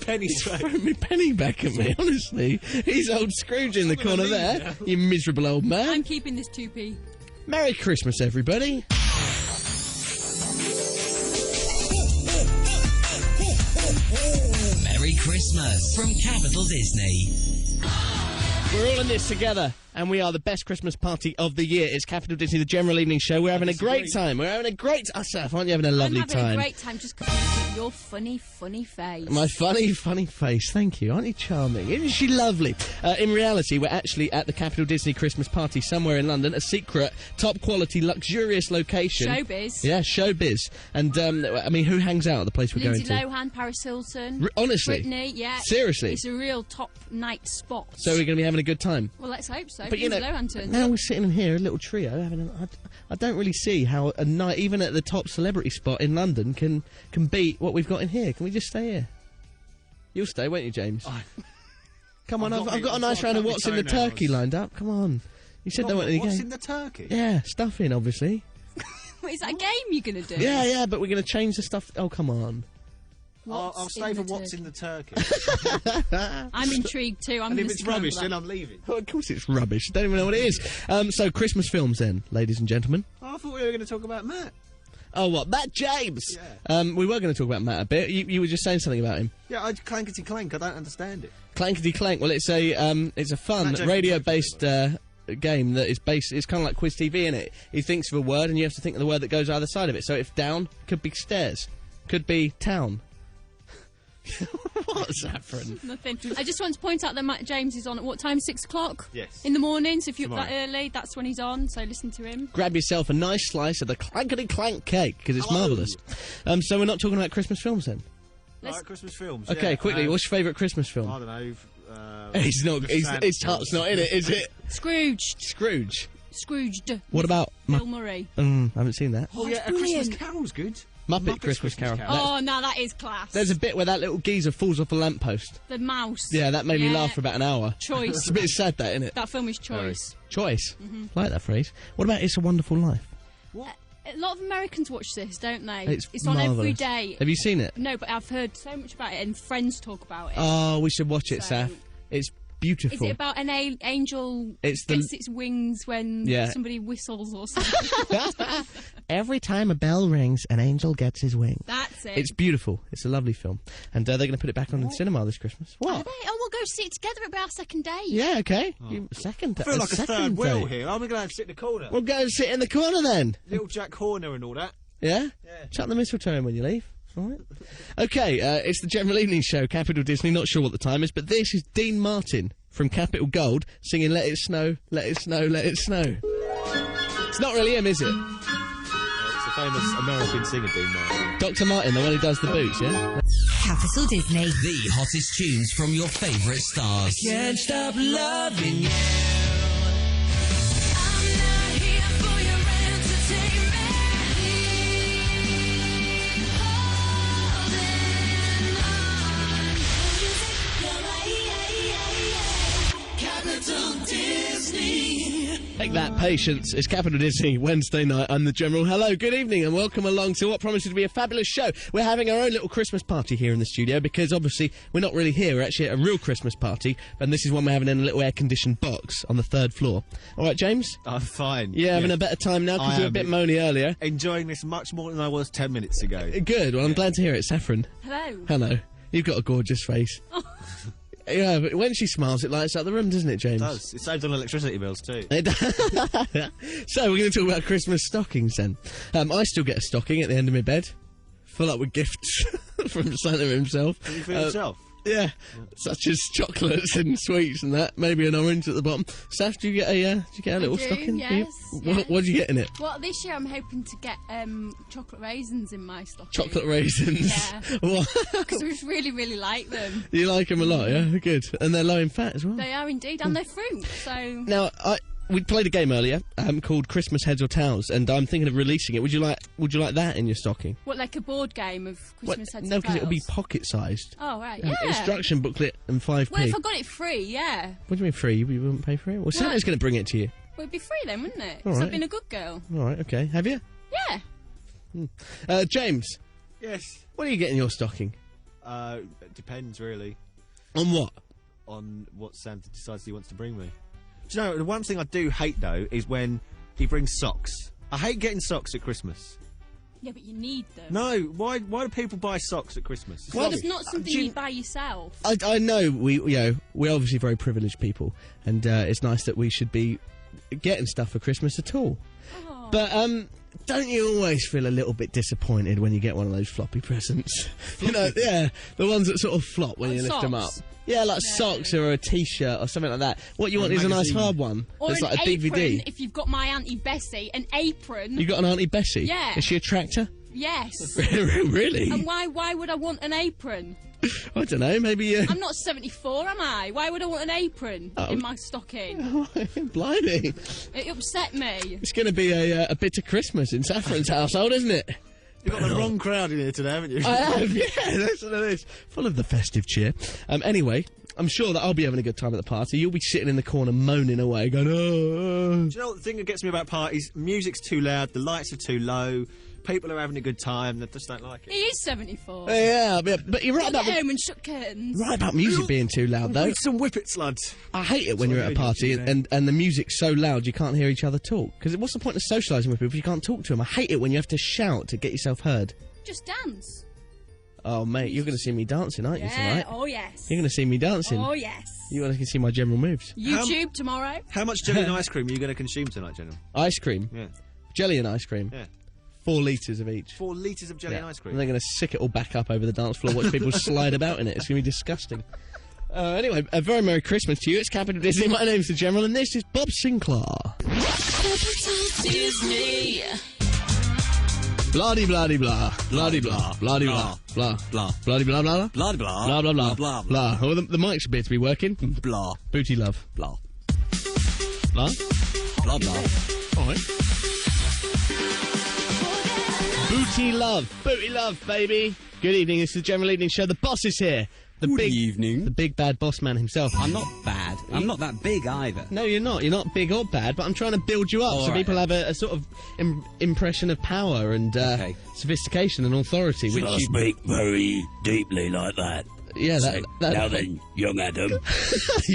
Penny straight. Throwing me penny back at me, honestly. He's old Scrooge in the corner there. You miserable old man. I'm keeping this 2p. Merry Christmas, everybody. Merry Christmas from Capital Disney. We're all in this together, and we are the best Christmas party of the year. It's Capital Disney, the General Evening Show. We're having a great time. We're having a great... Seth, aren't you having a lovely I'm having time? a great time just because of your funny, funny face. My funny, funny face. Thank you. Aren't you charming? Isn't she lovely? In reality, we're actually at the Capital Disney Christmas party somewhere in London, a secret, top-quality, luxurious location. Showbiz. Yeah, showbiz. And, I mean, who hangs out at the place we're Lindsay going to? Lohan, Paris Hilton. Honestly? Britney, yeah. Seriously? It's a real top night spot. So we're going to be having a good time. Well, let's hope so. But, you know, Lindsay Lohan turns now up. we're sitting in here, a little trio, having I don't really see how a night, even at the top celebrity spot in London, can beat what we've got in here. Can we just stay here? You'll stay, won't you, James? Come on, I've got a nice round of what's in the turkey lined up. Come on. You said there weren't any What's games. in the turkey? Yeah, stuffing, obviously. Wait, is that a game you're going to do? Yeah, but we're going to change the stuff. Oh, come on. I'll stay in for the what's turkey? in the turkey. I'm intrigued too. I'm And going if to it's rubbish, then I'm leaving. Oh, of course it's rubbish. Don't even know what it is. So, Christmas films then, ladies and gentlemen. I thought we were going to talk about Matt. Oh, what? Matt James! Yeah. We were going to talk about Matt a bit. You were just saying something about him. Yeah, clankety clank. I don't understand it. Clankety Clank. Well, it's a fun Matt James radio-based game that is based. It's kind of like Quiz TV, innit? He thinks of a word, and you have to think of the word that goes either side of it. So if down, could be stairs, could be town. What, Saffron? Nothing. I just want to point out that Matt James is on at what time? 6 o'clock? Yes. In the morning, so if you're up Tomorrow. that early, that's when he's on, so listen to him. Grab yourself a nice slice of the Clankety Clank cake because it's marvellous. So we're not talking about Christmas films then. Let's- Right, Christmas films. Okay, yeah. quickly. What's your favourite Christmas I film? don't know. He's not. the His Santa heart's not in it, is it? Scrooged. Scrooge. Scrooged. What about? Bill Murray. I haven't seen that. Oh, yeah, A Christmas Carol's good. Muppet Christmas Carol. Oh, now that is class. There's a bit where that little geezer falls off a lamppost. The mouse. Yeah, that made me Yeah. laugh for about an hour. Choice. It's a bit sad, that, isn't it? That film is choice. Choice. Like that phrase. What about It's a Wonderful Life? A lot of Americans watch this, don't they? It's on every marvellous. day. Have you seen it? No, but I've heard so much about it, and friends talk about it. Oh, we should watch it, So- Saf. It's Is beautiful. it about an angel It's the- gets its wings when Yeah. somebody whistles or something? Every time a bell rings, an angel gets his wings. That's it. It's beautiful. It's a lovely film. And they're going to put it back on in the cinema this Christmas. Are What? they? Oh, we'll go see it together. It'll be our second date. Yeah, okay. Second I feel like a second third wheel date. here. I'm going to have to sit in the corner. Well, go and sit in the corner then. Little Jack Horner and all that. Yeah? Chuck the mistletoe in when you leave. All right. Okay, it's the General Evening Show, Capital Disney. Not sure what the time is, but this is Dean Martin from Capital Gold singing Let It Snow, Let It Snow, Let It Snow. It's not really him, is it? It's a famous American singer, Dean Martin. Dr. Martin, the one who does the boots, yeah? Capital Disney. The hottest tunes from your favourite stars. Can't stop loving you. Take that, Patience. It's Capital Disney, Wednesday night. I'm the General. Hello, good evening, and welcome along to what promises to be a fabulous show. We're having our own little Christmas party here in the studio because, obviously, we're not really here. We're actually at a real Christmas party, and this is one we're having in a little air-conditioned box on the 3rd floor. All right, James? I'm fine. Yeah, having a better time now because you were a bit moany earlier. Enjoying this much more than I was 10 minutes ago. Good. Well, I'm glad to hear it. Saffron. Hello. Hello. You've got a gorgeous face. Yeah, but when she smiles, it lights up the room, doesn't it, James? It does. It saves on electricity bills, too. So, we're going to talk about Christmas stockings, then. I still get a stocking at the end of my bed. Full up with gifts from Santa himself. Can you feel yourself? Yeah, such as chocolates and sweets and that. Maybe an orange at the bottom. Saf, do you get a little stocking? Yes. What do you get in it? Well, this year I'm hoping to get chocolate raisins in my stocking. Chocolate raisins? Yeah. Because I just really, really like them. You like them a lot, yeah? Good. And they're low in fat as well. They are indeed, and they're fruit, so... Now, we played a game earlier called Christmas Heads or Tails, and I'm thinking of releasing it. Would you like that in your stocking? What, like a board game of Christmas Heads or Tails? No, because it'll be pocket-sized. Oh, right, yeah. Instruction booklet and 5p. Well, if I got it free, yeah. What do you mean free? You wouldn't pay for it? Well, Santa's going to bring it to you. Well, it'd be free then, wouldn't it? All Because right. I've been a good girl. All right, okay. Have you? Yeah. James. Yes. What do you get in your stocking? It depends, really. On what? On what Santa decides he wants to bring me. Do you know, the one thing I do hate, though, is when he brings socks. I hate getting socks at Christmas. Yeah, but you need them. No, why do people buy socks at Christmas? It's Well, rubbish. it's not something you buy yourself. I know we're obviously very privileged people, and it's nice that we should be getting stuff for Christmas at all. Oh. But don't you always feel a little bit disappointed when you get one of those floppy presents? You know, yeah, the ones that sort of flop when Like you lift them up. socks? Yeah, like socks or a T-shirt or something like that. What you want is a nice magazine. hard one. Or It's an like a DVD. apron, if you've got my Auntie Bessie, an apron. You got an Auntie Bessie? Yeah. Is she a tractor? Yes. Really? And why would I want an apron? I don't know, maybe... I'm not 74, am I? Why would I want an apron in my stocking? Blimey. It upset me. It's going to be a bitter Christmas in Saffron's household, isn't it? You've got the wrong crowd in here today, haven't you? I have, yeah, that's what it is. Full of the festive cheer. Anyway, I'm sure that I'll be having a good time at the party. You'll be sitting in the corner moaning away, going, oh. Do you know what the thing that gets me about parties? Music's too loud, the lights are too low, people are having a good time, they just don't like He it. is 74. Yeah, but you're right Get about home and shut curtains. right about music being too loud, though. Read some whippets, lads. I hate it when you're at a party and the music's so loud you can't hear each other talk. Because what's the point of socialising with people if you can't talk to them? I hate it when you have to shout to get yourself heard. Just dance. Oh, mate, you're going to see me dancing, aren't you, Yeah, tonight? oh yes. You're going to see me dancing. Oh yes. You're going to see my general moves. YouTube tomorrow. How much jelly and ice cream are you going to consume tonight, General? Ice cream. Yeah. Jelly and ice cream. Yeah. 4 litres of each. 4 litres of jelly and ice And cream. they're going to sick it all back up over the dance floor, watch people slide about in it. It's going to be disgusting. Anyway, a very Merry Christmas to you. It's Capital Disney. My name's the General, and this is Bob Sinclair. Disney. Bloody bloody blah. Bloody blah. Bloody blah. Blah. Blah. Bloody blah blah blah. Blah, blah. Blah blah blah. Blah, Blah. Oh, the mics appear to be working. Blah. Booty love. Blah. Blah. Blah, blah. Alright. Booty love, baby. Good evening, this is the General Evening Show. The boss is here. The Good big evening. The big bad boss man himself. I'm not bad. I'm not that big either. No, you're not. You're not big or bad, but I'm trying to build you up All so right. people have a sort of impression of power and sophistication and authority. Should which I you... speak very deeply like that? Yeah, Say, that now then, young Adam,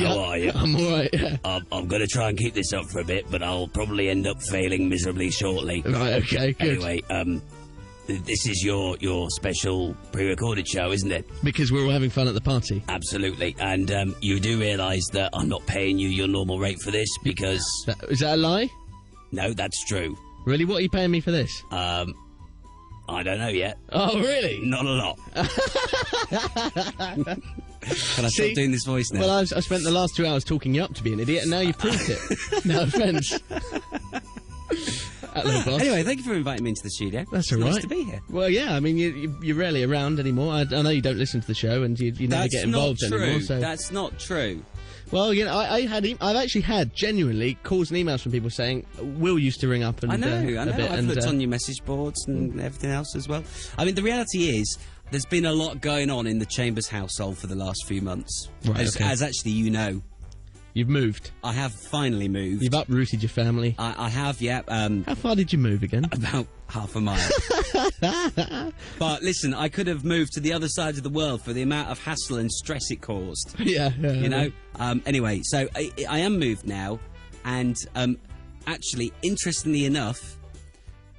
how are you? I'm alright, yeah. I'm going to try and keep this up for a bit, but I'll probably end up failing miserably shortly. Right, okay, good. Anyway, this is your special pre-recorded show, isn't it? Because we're all having fun at the party. Absolutely, and you do realise that I'm not paying you your normal rate for this, because... Is that a lie? No, that's true. Really? What are you paying me for this? I don't know yet. Oh, really? Not a lot. Can I stop doing this voice now? Well, I spent the last 2 hours talking you up to be an idiot, and now you've proved it. No offence. Hello, boss. Anyway, thank you for inviting me into the studio. That's It's all right. nice to be here. Well, yeah, I mean, you're rarely around anymore. I know you don't listen to the show, and you never get involved anymore. So. That's not true. Well, you know, I've actually had genuinely calls and emails from people saying Will used to ring up and I know. a bit, I've looked on your message boards and everything else as well. I mean, the reality is, there's been a lot going on in the Chambers household for the last few months. Right, as actually you know. You've moved. I have finally moved. You've uprooted your family. I have, yeah. How far did you move again? About half a mile. But listen, I could have moved to the other side of the world for the amount of hassle and stress it caused. Yeah. You know? Anyway, so I am moved now, and actually, interestingly enough,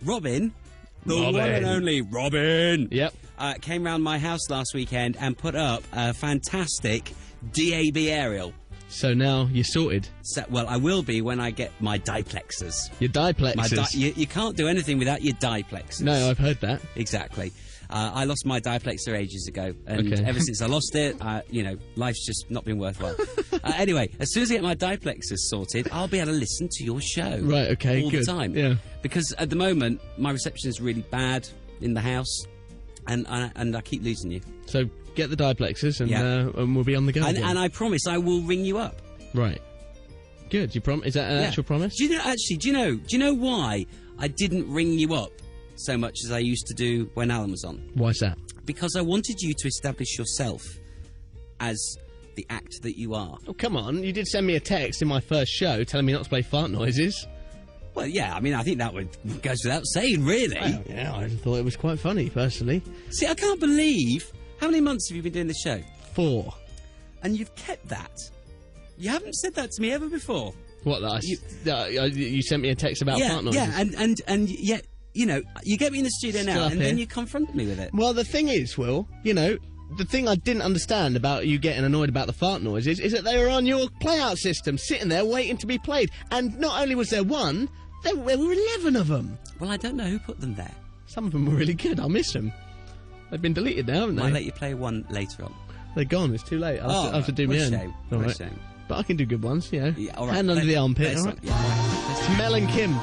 Robin, the one and only Robin, yep, came round my house last weekend and put up a fantastic DAB aerial. So now you're sorted. So, well, I will be when I get my diplexers. Your diplexers? You can't do anything without your diplexers. No, I've heard that. Exactly. I lost my diplexer ages ago, and ever since I lost it, life's just not been worthwhile. Anyway, as soon as I get my diplexers sorted, I'll be able to listen to your show. Right, okay, all good. the time. Yeah. Because at the moment, my reception is really bad in the house, and I keep losing you. So get the diplexers, and we'll be on the go again. And I promise I will ring you up. Right. Good. Is that an actual promise? Do you know why I didn't ring you up so much as I used to do when Alan was on? Why's that? Because I wanted you to establish yourself as the act that you are. Oh, come on. You did send me a text in my first show telling me not to play fart noises. Well, yeah, I mean, I think that goes without saying, really. Well, yeah, I thought it was quite funny, personally. See, I can't believe... How many months have you been doing this show? 4. And you've kept that? You haven't said that to me ever before. What, you sent me a text about fart noises? Yeah, and yet, you know, you get me in the studio now, and then you confront me with it. Well, the thing is, Will, you know, the thing I didn't understand about you getting annoyed about the fart noises is that they were on your playout system, sitting there waiting to be played. And not only was there one, there were 11 of them. Well, I don't know who put them there. Some of them were really good. I'll miss them. They've been deleted now, haven't they? I'll let you play one later on. They're gone. It's too late. I'll have to do my own. What a shame. But I can do good ones, you know. Yeah, all right. Hand under the armpit, all right? Yeah. It's Mel and Kim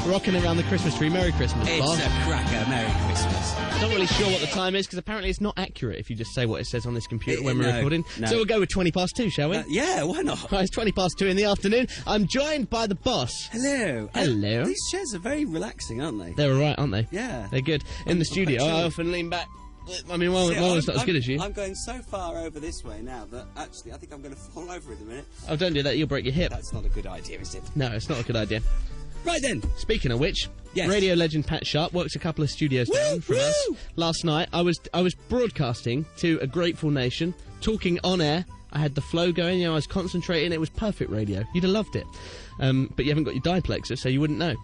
rocking around the Christmas tree. Merry Christmas, It's boss. a cracker. Merry Christmas. Not really sure what the time is, because apparently it's not accurate if you just say what it says on this computer when we're recording. No. So we'll go with 2:20, shall we? Yeah, why not? Right, it's 2:20 in the afternoon. I'm joined by the boss. Hello. Hello. These chairs are very relaxing, aren't they? They're all right, aren't they? Yeah. They're good. In the studio, I often lean back. I mean, one's not as good as you. I'm going so far over this way now that actually I think I'm going to fall over in a minute. Oh, don't do that. You'll break your hip. That's not a good idea, is it? No, it's not a good idea. Right then. Speaking of which, yes. radio legend Pat Sharp works a couple of studios down from us. Last night, I was broadcasting to a grateful nation, talking on air. I had the flow going, you know, I was concentrating. It was perfect radio. You'd have loved it. But you haven't got your diplexer, so you wouldn't know.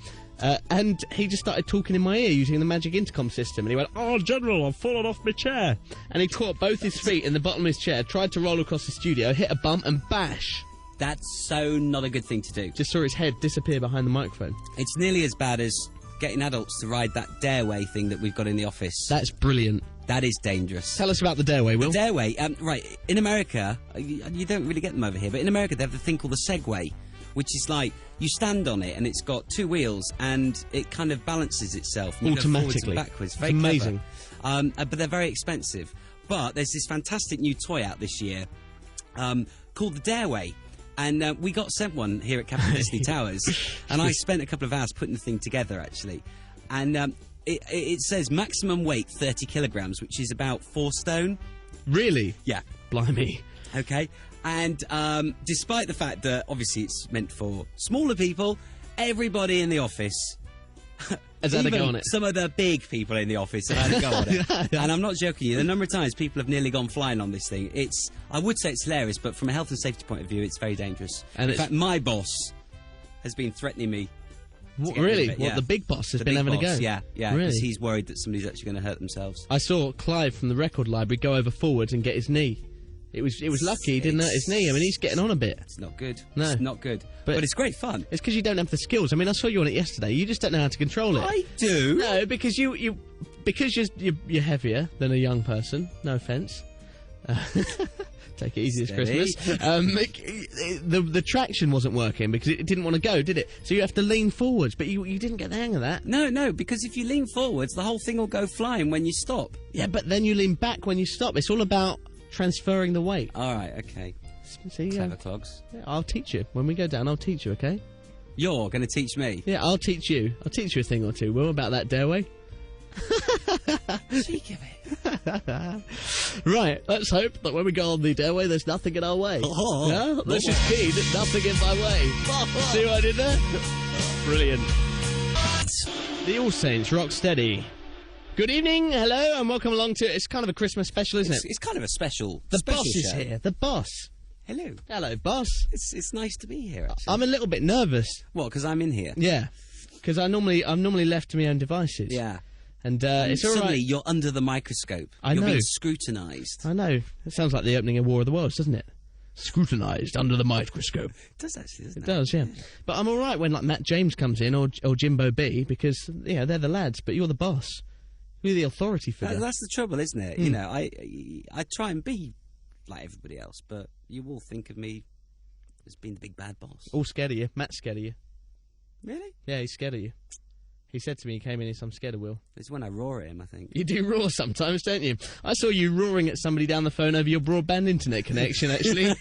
And he just started talking in my ear using the magic intercom system. And he went, "Oh, General, I've fallen off my chair." And he caught both his feet in the bottom of his chair, tried to roll across the studio, hit a bump, and bash. That's so not a good thing to do. Just saw his head disappear behind the microphone. It's nearly as bad as getting adults to ride that Dareway thing that we've got in the office. That's brilliant. That is dangerous. Tell us about the Dareway, Will. The Dareway, right, in America, you don't really get them over here, but in America they have the thing called the Segway, which is like, you stand on it and it's got 2 wheels and it kind of balances itself. And automatically. You go forwards and backwards. Very it's amazing. Clever. But they're very expensive. But there's this fantastic new toy out this year called the Dareway. And we got sent one here at Capital Disney Towers. And I spent a couple of hours putting the thing together, actually. And it says maximum weight 30 kilograms, which is about 4 stone. Really? Yeah. Blimey. Okay. And despite the fact that obviously it's meant for smaller people, everybody in the office has had a go on it. Some of the big people in the office have had a go on it. And I'm not joking you, the number of times people have nearly gone flying on this thing, I would say it's hilarious, but from a health and safety point of view, it's very dangerous. And in fact, my boss has been threatening me. Really? What, the big boss has been having a go? Yeah, yeah, really? because he's worried that somebody's actually going to hurt themselves. I saw Clive from the record library go over forwards and get his knee. It was lucky he didn't hurt his knee. I mean, he's getting on a bit. It's not good. No. It's not good. But it's great fun. It's because you don't have the skills. I mean, I saw you on it yesterday. You just don't know how to control it. I do. No, because because you're heavier than a young person. No offence. Take it easy Steady. this Christmas. The traction wasn't working because it didn't want to go, did it? So you have to lean forwards, but you didn't get the hang of that. No, because if you lean forwards, the whole thing will go flying when you stop. Yeah, but then you lean back when you stop. It's all about transferring the weight. All right, okay. See, Clever clogs. yeah, I'll teach you. When we go down, I'll teach you, okay? You're going to teach me. Yeah, I'll teach you. I'll teach you a thing or two, Will, about that Dareway. Cheek of it. Right, let's hope that when we go on the Dareway, there's nothing in our way. Yeah? Let's just key that nothing in my way. See what I did there? Brilliant. The All Saints, Rock Steady. Good evening, hello, and welcome along to... It's kind of a Christmas special, isn't it? It's kind of a special The special boss is show. here. The boss. Hello. Hello, boss. It's nice to be here, actually. I'm a little bit nervous. What, because I'm in here? Yeah. Because I'm normally left to my own devices. Yeah. And it's all suddenly right. you're under the microscope. I You're know. being scrutinised. I know. It sounds like the opening of War of the Worlds, doesn't it? Scrutinised under the microscope. It does actually, doesn't It it? does, yeah. But I'm all right when like Matt James comes in or Jimbo B because they're the lads, but you're the boss. You're the authority figure. That's the trouble, isn't it? You know, I try and be like everybody else, but you all think of me as being the big bad boss. All scared of you. Matt's scared of you. Really? Yeah, he's scared of you. He said to me he came in, I'm scared of Will. It's when I roar at him, I think. You do roar sometimes, don't you? I saw you roaring at somebody down the phone over your broadband internet connection, actually.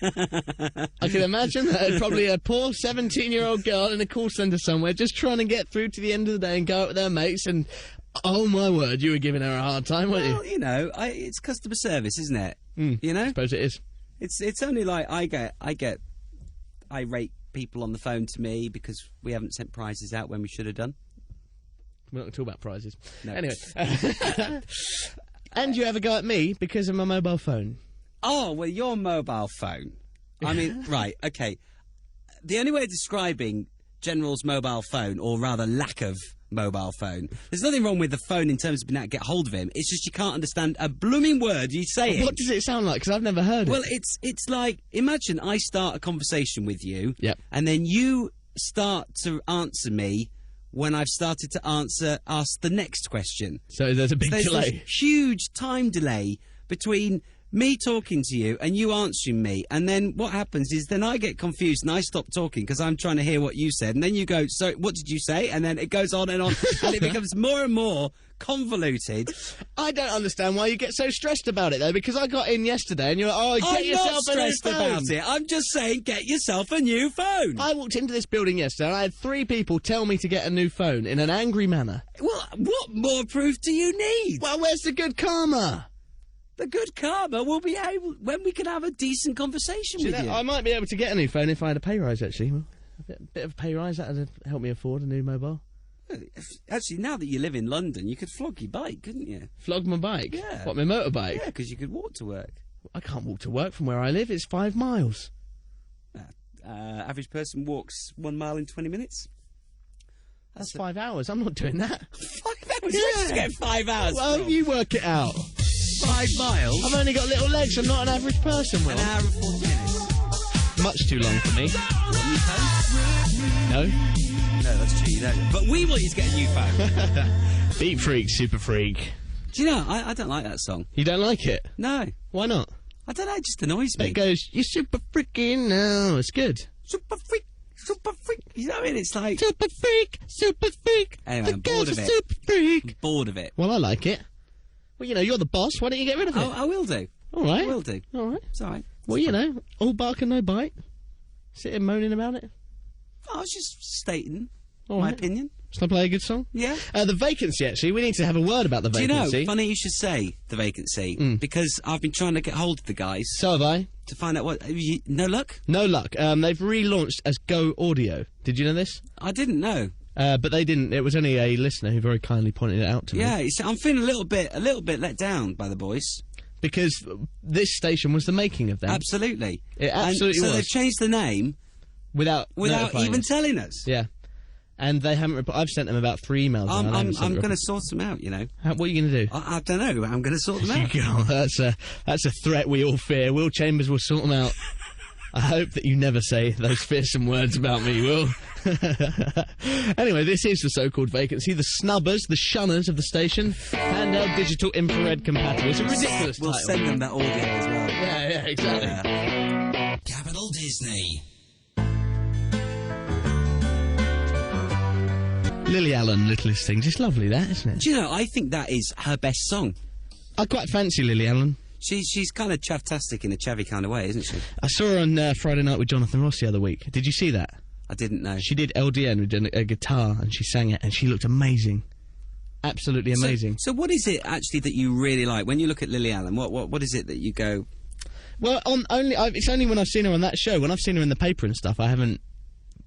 I can imagine that. Probably a poor 17-year-old girl in a call centre somewhere just trying to get through to the end of the day and go out with her mates and... Oh, my word, you were giving her a hard time, weren't Well, you know, it's customer service, isn't it? You know? I suppose it is. It's only like I get irate people on the phone to me because we haven't sent prizes out when we should have done. We're not going to talk about prizes. No. Anyway. And you have a go at me because of my mobile phone. Oh, well, your mobile phone. I mean, right, okay. The only way of describing General's mobile phone, or rather lack of mobile phone, there's nothing wrong with the phone in terms of being able to get hold of him. It's just you can't understand a blooming word you say. What does it sound like? Because I've never heard Well, it. it's like, imagine I start a conversation with you, Yep. and then you start to answer me when I've started to ask the next question. So there's a big There's delay. this huge time delay between me talking to you and you answering me, and then what happens is then I get confused and I stop talking because I'm trying to hear what you said, and then you go, so what did you say? And then it goes on and it becomes more and more convoluted. I don't understand why you get so stressed about it, though, because I got in yesterday and you're like, oh, get I'm yourself not a new stressed phone. about it. I'm just saying, get yourself a new phone. I walked into this building yesterday and I had 3 people tell me to get a new phone in an angry manner. Well, what more proof do you need? Well, where's the good karma? The good karma will be able when we can have a decent conversation with you. I might be able to get a new phone if I had a pay rise, actually. Well, a bit of a pay rise, that would help me afford a new mobile. Actually, now that you live in London, you could flog your bike, couldn't you? Flog my bike? Yeah. What, my motorbike? Yeah, because you could walk to work. I can't walk to work from where I live. It's 5 miles. Average person walks 1 mile in 20 minutes. That's 5 hours. I'm not doing that. 5 hours? Where did you get 5 hours Well, from? you work it out. 5 miles? I've only got little legs. I'm not an average person, Will. An hour and 40 minutes. Much too long for me. What, new phone? No. No, that's true, you don't. But we want you to get a new phone. Beat Freak, Super Freak. Do you know, I don't like that song. You don't like it? No. Why not? I don't know, it just annoys me. It goes, you're super freaking now. It's good. Super freak, super freak. You know what I mean? It's like... Super freak, super freak. Anyway, I'm bored of it. Super freak. I'm bored of it. Well, I like it. Well, you know, you're the boss. Why don't you get rid of it? I will do. All right. I will do. All right. It's all right. Well, you know, all bark and no bite. Sitting moaning about it. I was just stating All my right. opinion. Shall I play a good song? Yeah. The vacancy, actually. We need to have a word about the Do you know, vacancy. funny you should say the vacancy, because I've been trying to get hold of the guys So have I. to find out what... no luck? No luck. They've relaunched as Go Audio. Did you know this? I didn't know. But they didn't. It was only a listener who very kindly pointed it out to me. Yeah, I'm feeling a little bit let down by the boys. Because this station was the making of them. Absolutely. It absolutely and so was. they've changed the name Without notifying even us. telling us. Yeah. And they haven't... I've sent them about 3 emails. now, and they haven't sent I'm a going to reply. sort them out, you know. What are you going to do? I don't know. I'm going to sort them out. God, that's a threat we all fear. Will Chambers will sort them out. I hope that you never say those fearsome words about me, Will. Anyway, this is the so-called vacancy. The snubbers, the shunners of the station, handheld digital infrared compatible. It's a ridiculous We'll title. send them that audio as well. Yeah, exactly. Capital Disney. Lily Allen, Littlest Things. It's lovely, that, isn't it? Do you know, I think that is her best song. I quite fancy Lily Allen. She's kind of chavtastic in a chavvy kind of way, isn't she? I saw her on Friday Night with Jonathan Ross the other week. Did you see that? I didn't know. She did LDN with a guitar and she sang it and she looked amazing. Absolutely amazing. So what is it actually that you really like when you look at Lily Allen? What is it that you go? Well, it's only when I've seen her on that show. When I've seen her in the paper and stuff, I haven't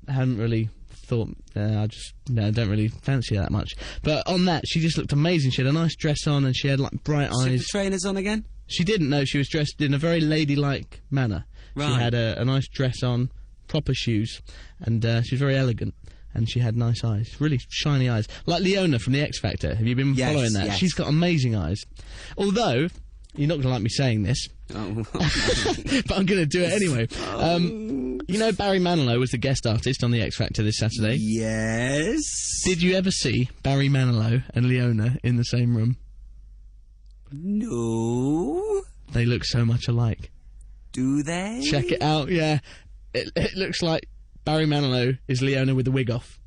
really thought. I don't really fancy her that much. But on that, she just looked amazing. She had a nice dress on and she had like bright eyes. Super trainers on again? She didn't know. She was dressed in a very ladylike manner. Right. She had a nice dress on, proper shoes, and she was very elegant. And she had nice eyes, really shiny eyes, like Leona from the X Factor. Have you been following that? Yes. She's got amazing eyes. Although you're not going to like me saying this, Oh. but I'm going to do it anyway. You know, Barry Manilow was the guest artist on the X Factor this Saturday. Yes. Did you ever see Barry Manilow and Leona in the same room? No. They look so much alike. Do they? Check it out. Yeah, it looks like Barry Manilow is Leona with the wig off.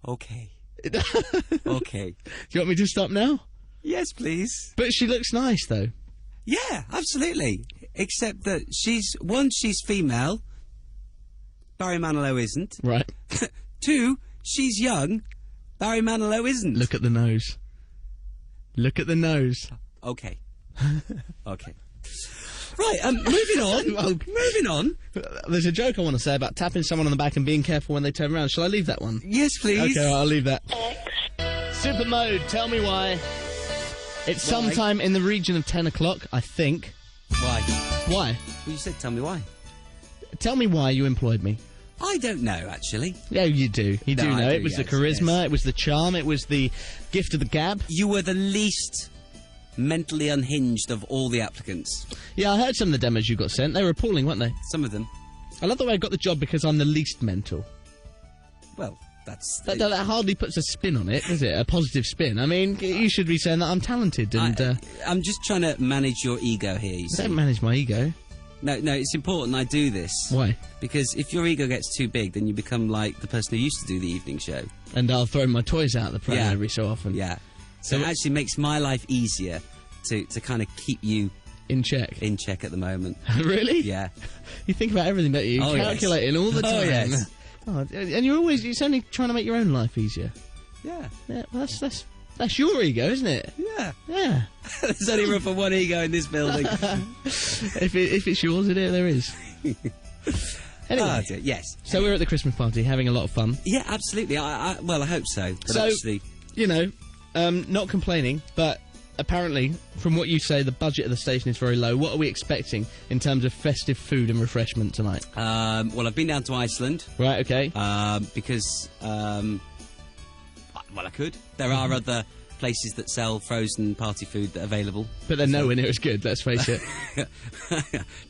Okay. Do Okay. you want me to stop now? Yes, please. But she looks nice, though. Yeah, absolutely. Except that she's female. Barry Manilow isn't. Right. 2, she's young. Barry Manilow isn't. Look at the nose. Look at the nose. Okay. Okay. Right, moving on. Well, moving on. There's a joke I want to say about tapping someone on the back and being careful when they turn around. Shall I leave that one? Yes, please. Okay, I'll leave that. Super mode, tell me why. It's sometime in the region of 10 o'clock, I think. Why? Why? Well, you said tell me why. Tell me why you employed me. I don't know, actually. Yeah, you do. You No, do I know. do, It was the yes, charisma, yes. it was the charm, it was the gift of the gab. You were the least mentally unhinged of all the applicants. Yeah, I heard some of the demos you got sent. They were appalling, weren't they? Some of them. I love the way I got the job because I'm the least mental. Well, that's... That hardly puts a spin on it, does it? A positive spin. I mean, you should be saying that I'm talented and... I'm just trying to manage your ego here, you see. don't manage my ego. No, it's important I do this. Why? Because if your ego gets too big, then you become like the person who used to do the evening show. And I'll throw my toys out the pram Yeah. every so often. Yeah. So it actually makes my life easier to kind of keep you in check. In check at the moment. Really? Yeah. You think about everything, don't you? Oh, yes. Calculating all the time. Oh, yes. Oh, and you're always, it's only trying to make your own life easier. Yeah. Yeah, well, that's your ego, isn't it? Yeah. Yeah. There's only room for one ego in this building. If it's yours, there is. Anyway, dear, yes. So we're at the Christmas party having a lot of fun. Yeah, absolutely. I hope so. But So, actually, you know, not complaining, but apparently, from what you say, the budget of the station is very low. What are we expecting in terms of festive food and refreshment tonight? well, I've been down to Iceland. Right, okay. Because, well, I could. There are other places that sell frozen party food that are available. But they're nowhere near as good, let's face it.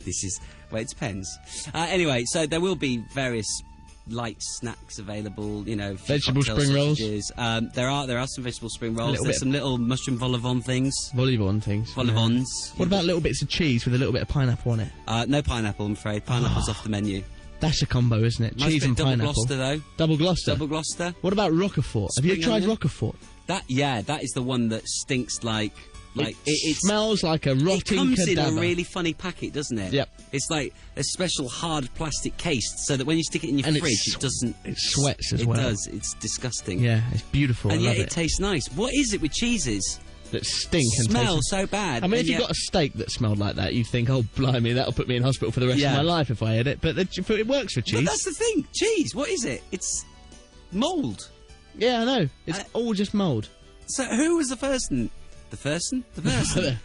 This is... Well, it depends. Anyway, so there will be various light snacks available, you know... Vegetable cocktail spring rolls? sausages. There are some vegetable spring rolls. little There's bit- some little mushroom vol au vent things. Vol au vent things. Vol au vents. What about little bits of cheese with a little bit of pineapple on it? No pineapple, I'm afraid. Pineapple's off the menu. That's a combo, isn't it? Nice Cheese bit and double pineapple. Gloucester, though. Double Gloucester? Double Gloucester. What about Roquefort? Have you Spring tried onion? Roquefort? That is the one that stinks like It smells like a rotting It comes cadaver. in a really funny packet, doesn't it? Yep. It's like a special hard plastic case, so that when you stick it in your And fridge, it doesn't... It sweats as it well. It does. It's disgusting. Yeah, it's beautiful. And I yet love it tastes nice. What is it with cheeses? That stink and smell taste- so bad. I mean, and if you yet- got a steak that smelled like that, you'd think, oh, blimey, that'll put me in hospital for the rest Yeah. of my life if I ate it. But it works for cheese. But that's the thing. Cheese. What is it? It's mould. Yeah, I know. It's all just mould. So who was the person? The person? The person.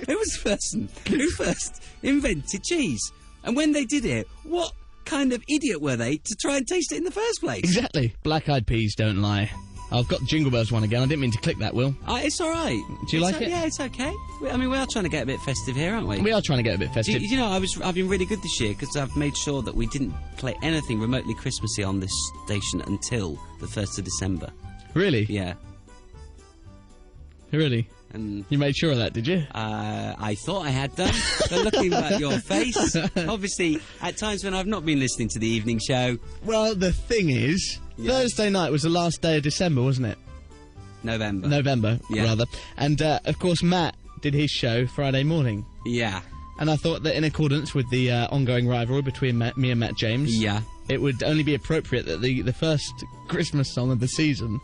Who was the person who first invented cheese? And when they did it, what kind of idiot were they to try and taste it in the first place? Exactly. Black-eyed peas don't lie. I've got the Jingle Bells one again. I didn't mean to click that, Will. It's all right. Do you like it? Yeah, it's okay. I mean, we are trying to get a bit festive here, aren't we? We are trying to get a bit festive. You know, I've been really good this year because I've made sure that we didn't play anything remotely Christmassy on this station until the 1st of December. Really? Yeah. Really? And you made sure of that, did you? I thought I had done, but looking at your face, obviously, at times when I've not been listening to the evening show... Well, the thing is, Thursday night was the last day of December, wasn't it? November, rather. And, of course, Matt did his show Friday morning. Yeah. And I thought that in accordance with the ongoing rivalry between me and Matt James... Yeah. It would only be appropriate that the first Christmas song of the season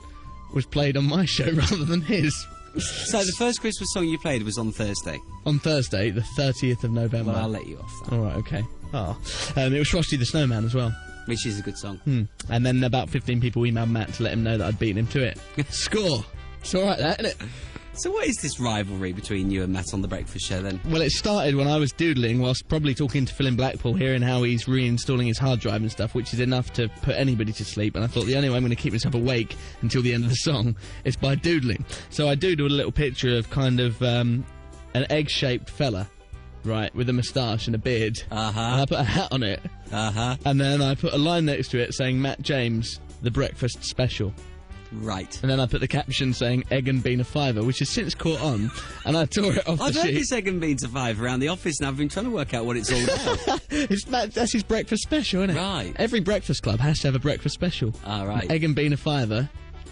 was played on my show rather than his. So the first Christmas song you played was on Thursday? On Thursday, the 30th of November. Well, I'll let you off that. All right, okay. Oh. It was Frosty the Snowman as well. Which is a good song. And then about 15 people emailed Matt to let him know that I'd beaten him to it. Score! It's all right, that, isn't it? So what is this rivalry between you and Matt on The Breakfast Show, then? Well, it started when I was doodling whilst probably talking to Phil in Blackpool, hearing how he's reinstalling his hard drive and stuff, which is enough to put anybody to sleep, and I thought the only way I'm going to keep myself awake until the end of the song is by doodling. So I doodled a little picture of kind of an egg-shaped fella, right, with a moustache and a beard. And I put a hat on it. And then I put a line next to it saying, Matt James, The Breakfast Special. Right. And then I put the caption saying egg and bean a fiver, which has since caught on, and I tore it off the sheet. I've heard this egg and beans a fiver around the office, and I've been trying to work out what it's all about. That's his breakfast special, isn't it? Right. Every breakfast club has to have a breakfast special. Right. Egg and bean a fiver.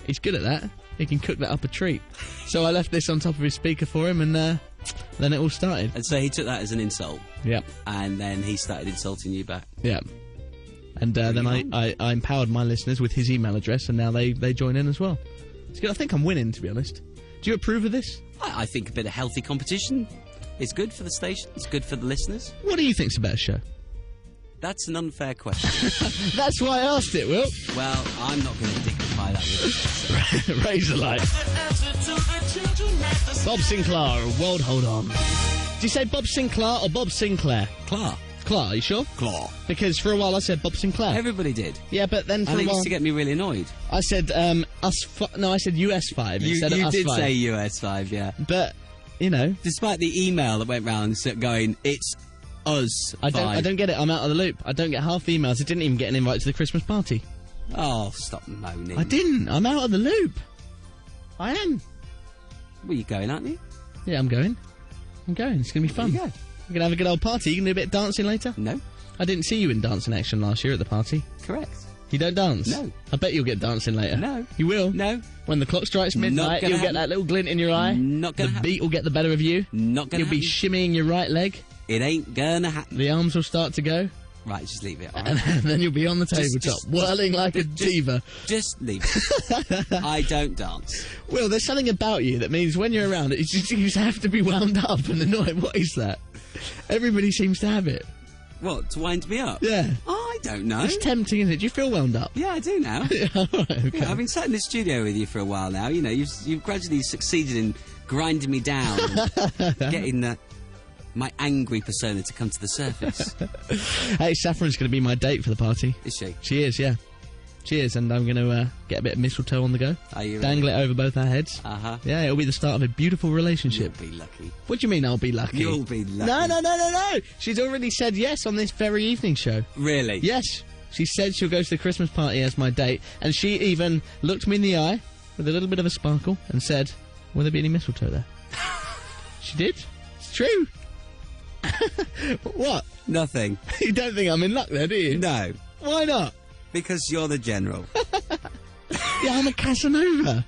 He's good at that. He can cook that up a treat. So I left this on top of his speaker for him, and then it all started. And so he took that as an insult. Yep. And then he started insulting you back. Yeah. And then I empowered my listeners with his email address, and now they join in as well. It's good. I think I'm winning, to be honest. Do you approve of this? I think a bit of healthy competition is good for the station. It's good for the listeners. What do you think's a better show? That's an unfair question. That's why I asked it, Will. Well, I'm not going to dignify that with it. Razor light. Bob Sinclair, World Hold On. Did you say Bob Sinclair or Bob Sinclair? Clark. Are you sure? Clark. Because for a while I said Bob Sinclair. Everybody did. Yeah, but then for and a it while... used to get me really annoyed. I said, I said US5 instead of You Us did 5. say US5, yeah. But, you know... Despite the email that went round going, it's us 5. I don't get it. I'm out of the loop. I don't get half the emails. I didn't even get an invite to the Christmas party. Oh, stop moaning. I didn't. I'm out of the loop. I am. Well, you're going, aren't you? Yeah, I'm going. It's going to be fun. There you go. We're going to have a good old party. You can do a bit of dancing later? No. I didn't see you in dancing action last year at the party. Correct. You don't dance? No. I bet you'll get dancing later. No. You will? No. When the clock strikes midnight, you'll get that little glint in your eye. Not gonna happen. The beat will get the better of you. Not gonna You'll be shimmying your right leg. It ain't gonna happen. The arms will start to go. Right, just leave it. And then you'll be on the tabletop, whirling like a diva. Just leave it. I don't dance. Will, there's something about you that means when you're around it, you just have to be wound up and annoyed. What is that? Everybody seems to have it. What, to wind me up? Yeah. I don't know. It's tempting, isn't it? Do you feel wound up? Yeah, I do now. Right, okay. Yeah, I've been sat in the studio with you for a while now. You know, you've gradually succeeded in grinding me down and getting my angry persona to come to the surface. Hey, Saffron's going to be my date for the party. Is she? She is, yeah. She is, and I'm going to get a bit of mistletoe on the go. Are you Dangle it over both our heads. Yeah, it'll be the start of a beautiful relationship. You'll be lucky. What do you mean I'll be lucky? You'll be lucky. No. She's already said yes on this very evening show. Really? Yes. She said she'll go to the Christmas party as my date, and she even looked me in the eye with a little bit of a sparkle and said, will there be any mistletoe there? She did. It's true. What? Nothing. You don't think I'm in luck there, do you? No. Why not? Because you're the general. Yeah, I'm a Casanova.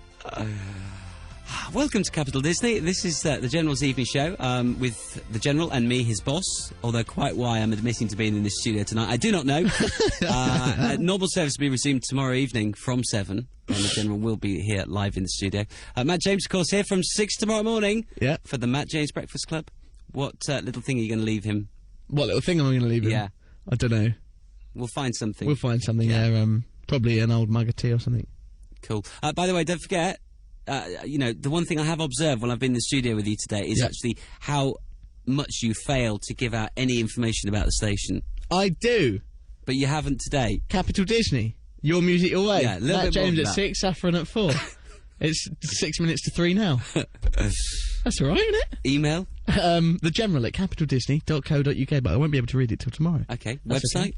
Welcome to Capital Disney. This is the General's Evening Show with the General and me, his boss. Although quite why I'm admitting to being in this studio tonight, I do not know. Normal service will be resumed tomorrow evening from 7, and the General will be here live in the studio. Matt James, of course, here from 6 tomorrow morning for the Matt James Breakfast Club. What little thing are you going to leave him? What little thing am I going to leave him? Yeah. I don't know. We'll find something. We'll find something there. Probably an old mug of tea or something. Cool. By the way, don't forget, you know, the one thing I have observed while I've been in the studio with you today is actually how much you fail to give out any information about the station. I do. But you haven't today. Capital Disney. Your music, your way. Yeah, a little bit more James than at that. 6, Saffron at 4. It's 6 minutes to 3 now. That's all right, isn't it? Email. The General at capitaldisney.co.uk, but I won't be able to read it till tomorrow. Okay. That's Website. okay.